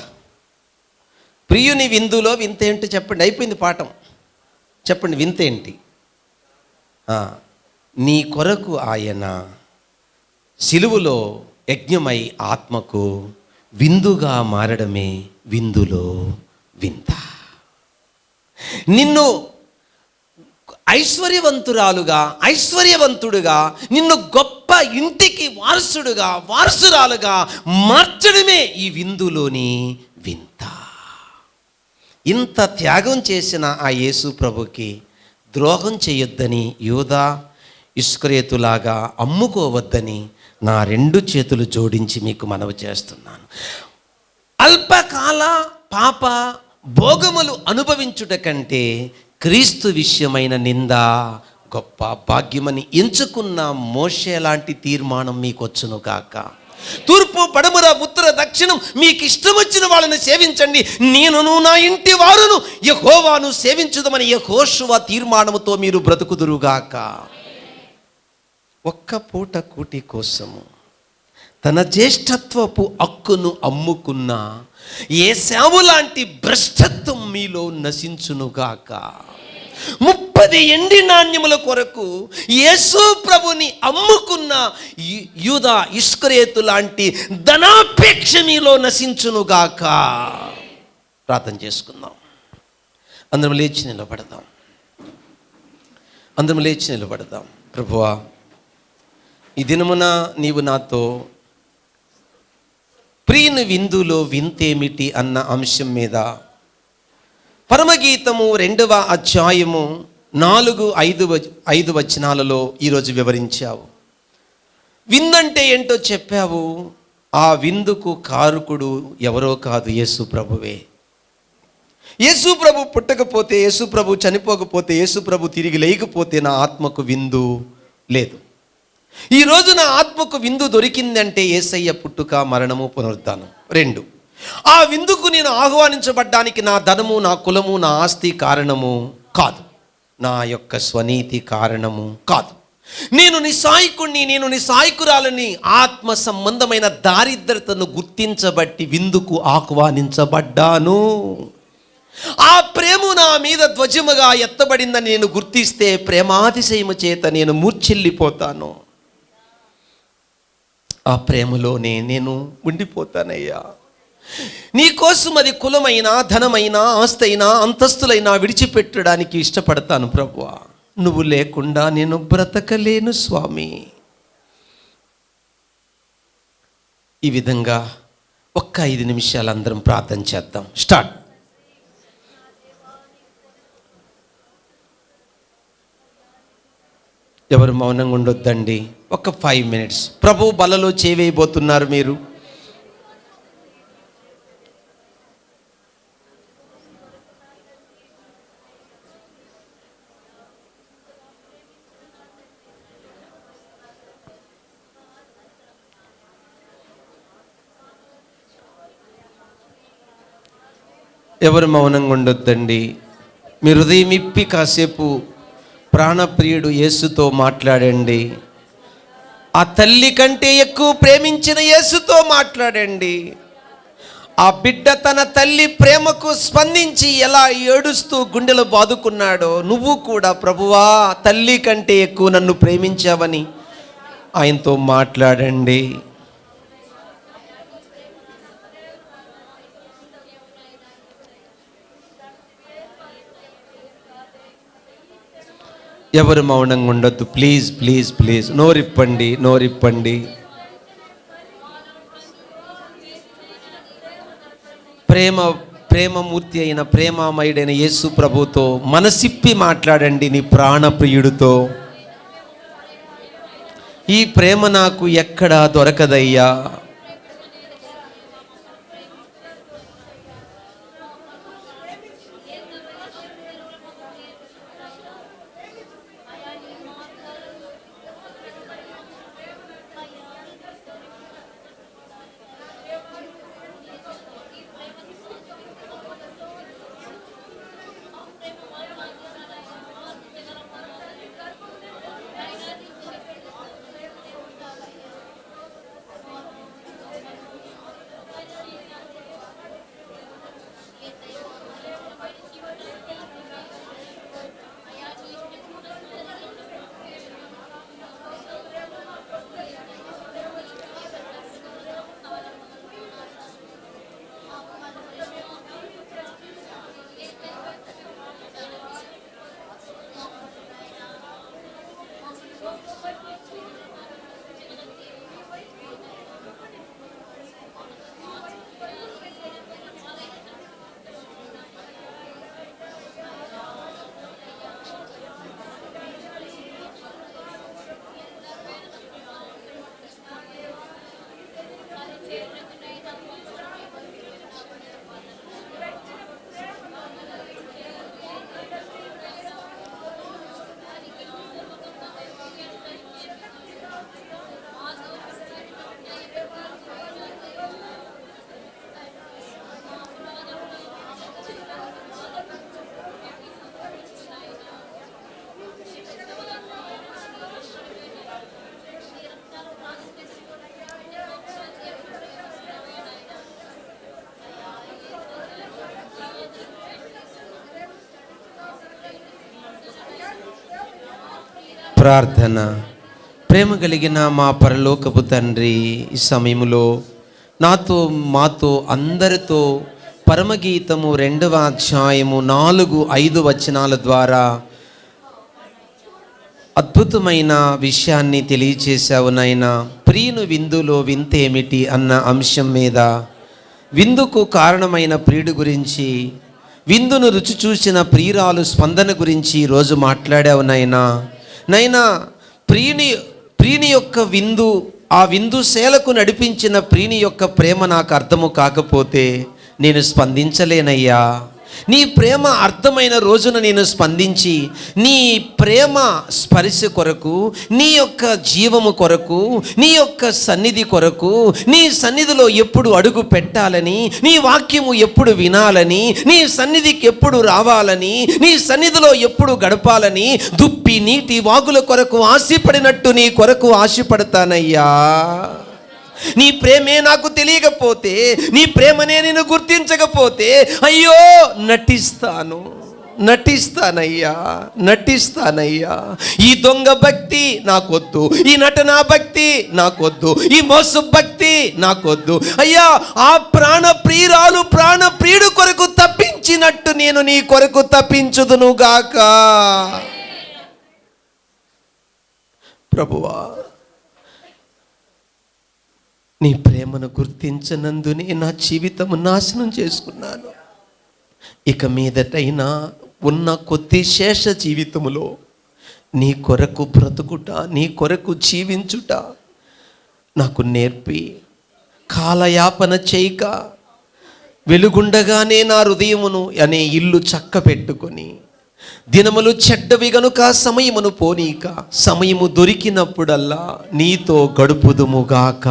ప్రియుని విందులో వింత ఏంటి చెప్పండి, అయిపోయింది పాఠం. చెప్పండి వింత ఏంటి? నీ కొరకు ఆయన సిలువలో యజ్ఞమై ఆత్మకు విందుగా మారడమే విందులో వింత. నిన్ను ఐశ్వర్యవంతుడుగా, నిన్ను గొప్ప ఇంటికి వారసురాలుగా మార్చడమే ఈ విందులోని వింత. ఇంత త్యాగం చేసిన ఆ యేసు ప్రభుకి ద్రోహం చేయొద్దని, యూదా ఇస్కరియోతులాగా అమ్ముకోవద్దని నా 2 చేతులు జోడించి మీకు మనవి చేస్తున్నాను. అల్పకాల పాప భోగములు అనుభవించుట కంటే క్రీస్తు విషయమైన నింద గొప్ప భాగ్యమని ఎంచుకున్న మోషే లాంటి తీర్మానం మీకు వచ్చును కాక. తూర్పు పడమర ఉత్తర దక్షిణం మీకు ఇష్టం వచ్చిన వాళ్ళని సేవించండి, నేనును నా ఇంటి వారును యెహోవాను సేవించుదామని యెహోషువ తీర్మానముతో మీరు బ్రతుకుదురుగాక. ఒక్క పూట కూటి కోసము తన జ్యేష్ఠత్వపు హక్కును అమ్ముకున్న ఏశావు లాంటి భ్రష్టత్వం మీలో నశించునుగాక. 30 ఎండి నాణ్యముల కొరకు యేసు ప్రభుని అమ్ముకున్న యూదా ఇస్కరియోతు లాంటి ధనాపేక్ష మీలో నశించునుగాక. ప్రార్థన చేసుకుందాం. అందరం లేచి నిలబడదాం. ప్రభువా, ఈ దినమున నీవు నాతో ప్రియుని విందులో వింతేమిటి అన్న అంశం మీద పరమగీతము 2వ అధ్యాయము 4-5 వచనాలలో ఈరోజు వివరించావు. విందంటే ఏంటో చెప్పావు. ఆ విందుకు కారకుడు ఎవరో కాదు, యేసు ప్రభువే. యేసు ప్రభు పుట్టకపోతే, యేసు ప్రభు చనిపోకపోతే, యేసు ప్రభు తిరిగి లేకపోతే నా ఆత్మకు విందు లేదు. ఈరోజు నా ఆత్మకు విందు దొరికిందంటే యేసయ్య పుట్టుక, మరణము, పునరుద్ధానం 2. ఆ విందుకు నేను ఆహ్వానించబడ్డానికి నా ధనము, నా కులము, నా ఆస్తి కారణము కాదు, నా యొక్క స్వనీతి కారణము కాదు. నేను నిస్సాయకుణ్ణి, నేను నిస్సాయకురాలని ఆత్మ సంబంధమైన దారిద్రతను గుర్తించబట్టి విందుకు ఆహ్వానించబడ్డాను. ఆ ప్రేమ నా మీద ధ్వజముగా ఎత్తబడిందని నేను గుర్తిస్తే ప్రేమాతిశయము చేత నేను మూర్ఛిల్లిపోతాను. ఆ ప్రేమలోనే నేను ఉండిపోతానయ్యా. నీకోసం అది కులమైనా, ధనమైనా, ఆస్తైనా, అంతస్తులైనా విడిచిపెట్టడానికి ఇష్టపడతాను ప్రభువా. నువ్వు లేకుండా నేను బ్రతకలేను స్వామి. ఈ విధంగా ఒక్క 5 నిమిషాలు అందరం ప్రార్థన చేద్దాం. స్టార్ట్. ఎవరు మౌనంగా ఉండొద్దండి. ఒక 5 minutes ప్రభు బలలో చేవేయబోతున్నారు మీరు. ఎవరు మౌనంగా ఉండొద్దండి. మీ హృదయం ఇప్పి కాసేపు ప్రాణప్రియుడు యేసుతో మాట్లాడండి. ఆ తల్లి కంటే ఎక్కువ ప్రేమించిన యేసుతో మాట్లాడండి. ఆ బిడ్డ తన తల్లి ప్రేమకు స్పందించి ఎలా ఏడుస్తూ గుండెలు బాదుకున్నాడో, నువ్వు కూడా ప్రభువా తల్లి కంటే ఎక్కువ నన్ను ప్రేమించావని ఆయనతో మాట్లాడండి. ఎవరు మౌనంగా ఉండొద్దు. ప్లీజ్ ప్లీజ్ ప్లీజ్ నోరిప్పండి. ప్రేమమూర్తి అయిన ప్రేమామయుడైన యేసు ప్రభుతో మనసిప్పి మాట్లాడండి. నీ ప్రాణప్రియుడితో, ఈ ప్రేమ నాకు ఎక్కడా దొరకదయ్యా. ప్రార్థన. ప్రేమ కలిగిన మా పరలోకపు తండ్రి, ఈ సమయంలో నాతో మాతో అందరితో పరమగీతము 2వ అధ్యాయము 4-5 వచనాల ద్వారా అద్భుతమైన విషయాన్ని తెలియచేశావు నాయనా. ప్రియుని విందులో వింతేమిటి అన్న అంశం మీద, విందుకు కారణమైన ప్రియుడు గురించి, విందును రుచి చూసిన ప్రియురాలు స్పందన గురించి ఈరోజు మాట్లాడావు నాయనా. ప్రియుని యొక్క విందు, ఆ విందు సేలకు నడిపించిన ప్రియుని యొక్క ప్రేమ నాకు అర్థము కాకపోతే నేను స్పందించలేనయ్యా. నీ ప్రేమ అర్థమైన రోజున నేను స్పందించి, నీ ప్రేమ స్పర్శ కొరకు, నీ యొక్క జీవము కొరకు, నీ యొక్క సన్నిధి కొరకు, నీ సన్నిధిలో ఎప్పుడు అడుగు పెట్టాలని, నీ వాక్యము ఎప్పుడు వినాలని, నీ సన్నిధికి ఎప్పుడు రావాలని, నీ సన్నిధిలో ఎప్పుడు గడపాలని దుప్పి నీటి వాగుల కొరకు ఆశపడినట్టు నీ కొరకు ఆశపడతానయ్యా. నీ ప్రేమే నాకు తెలియకపోతే, నీ ప్రేమనే నేను గుర్తించకపోతే, అయ్యో నటిస్తానయ్యా. ఈ దొంగ భక్తి నాకొద్దు, ఈ నటనా భక్తి నాకొద్దు, ఈ మోసు భక్తి నాకొద్దు అయ్యా. ఆ ప్రాణ ప్రియుడు కొరకు తప్పించినట్టు నేను నీ కొరకు తప్పించుదును గాక. ప్రభువా, నీ ప్రేమను గుర్తించనందునే నా జీవితము నాశనం చేసుకున్నాను. ఇక మీదటైనా ఉన్న కొద్ది శేష జీవితములో నీ కొరకు బ్రతుకుట, నీ కొరకు జీవించుట నాకు నేర్పి, కాలయాపన చేయక వెలుగుండగానే నా హృదయమును అనే ఇల్లు చక్క పెట్టుకొని, దినములు చెడ్డవి గనుక సమయమును పోనీక, సమయము దొరికినప్పుడల్లా నీతో గడుపుదుముగాక.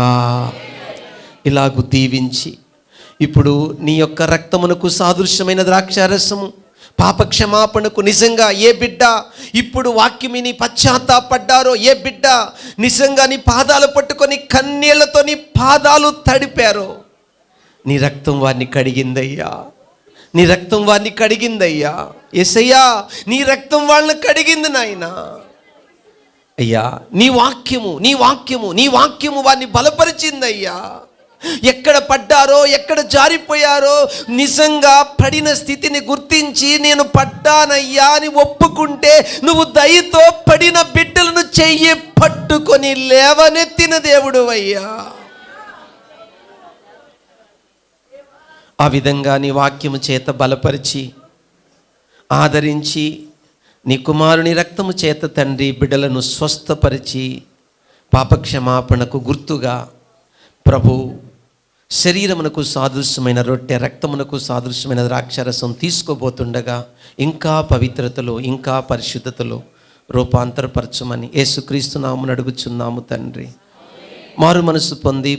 ఇలాగు దీవించి, ఇప్పుడు నీ యొక్క రక్తమునకు సాదృశ్యమైన ద్రాక్షారసము, పాపక్షమాపణకు నిజంగా ఏ బిడ్డ ఇప్పుడు వాక్యం విని పశ్చాత్తాపడ్డారో, ఏ బిడ్డ నిజంగా నీ పాదాలు పట్టుకొని కన్నీళ్లతో నీ పాదాలు తడిపారో, నీ రక్తం వారిని కడిగిందయ్యా. నీ రక్తం వారిని కడిగిందయ్యా. యేసయ్యా, నీ రక్తం వాళ్ళని కడిగింది నాయనా. అయ్యా, నీ వాక్యము వారిని బలపరిచిందయ్యా. ఎక్కడ పడ్డారో, ఎక్కడ జారిపోయారో, నిజంగా పడిన స్థితిని గుర్తించి నేను పడ్డానయ్యా అని ఒప్పుకుంటే, నువ్వు దయతో పడిన బిడ్డలను చెయ్యి పట్టుకొని లేవనెత్తిన దేవుడు అయ్యా. ఆ విధంగా నీ వాక్యము చేత బలపరిచి, ఆదరించి, నీ కుమారుని రక్తము చేత తండ్రి బిడ్డలను స్వస్థపరిచి, పాపక్షమాపణకు గుర్తుగా ప్రభు శరీరమునకు సాదృశ్యమైన రొట్టె, రక్తమునకు సాదృశ్యమైన ద్రాక్షారసం తీసుకోబోతుండగా ఇంకా పవిత్రతలో, ఇంకా పరిశుద్ధతలో రూపాంతరపరచమని యేసుక్రీస్తు నామమున అడుగుచున్నాము తండ్రి. మారు మనసు పొంది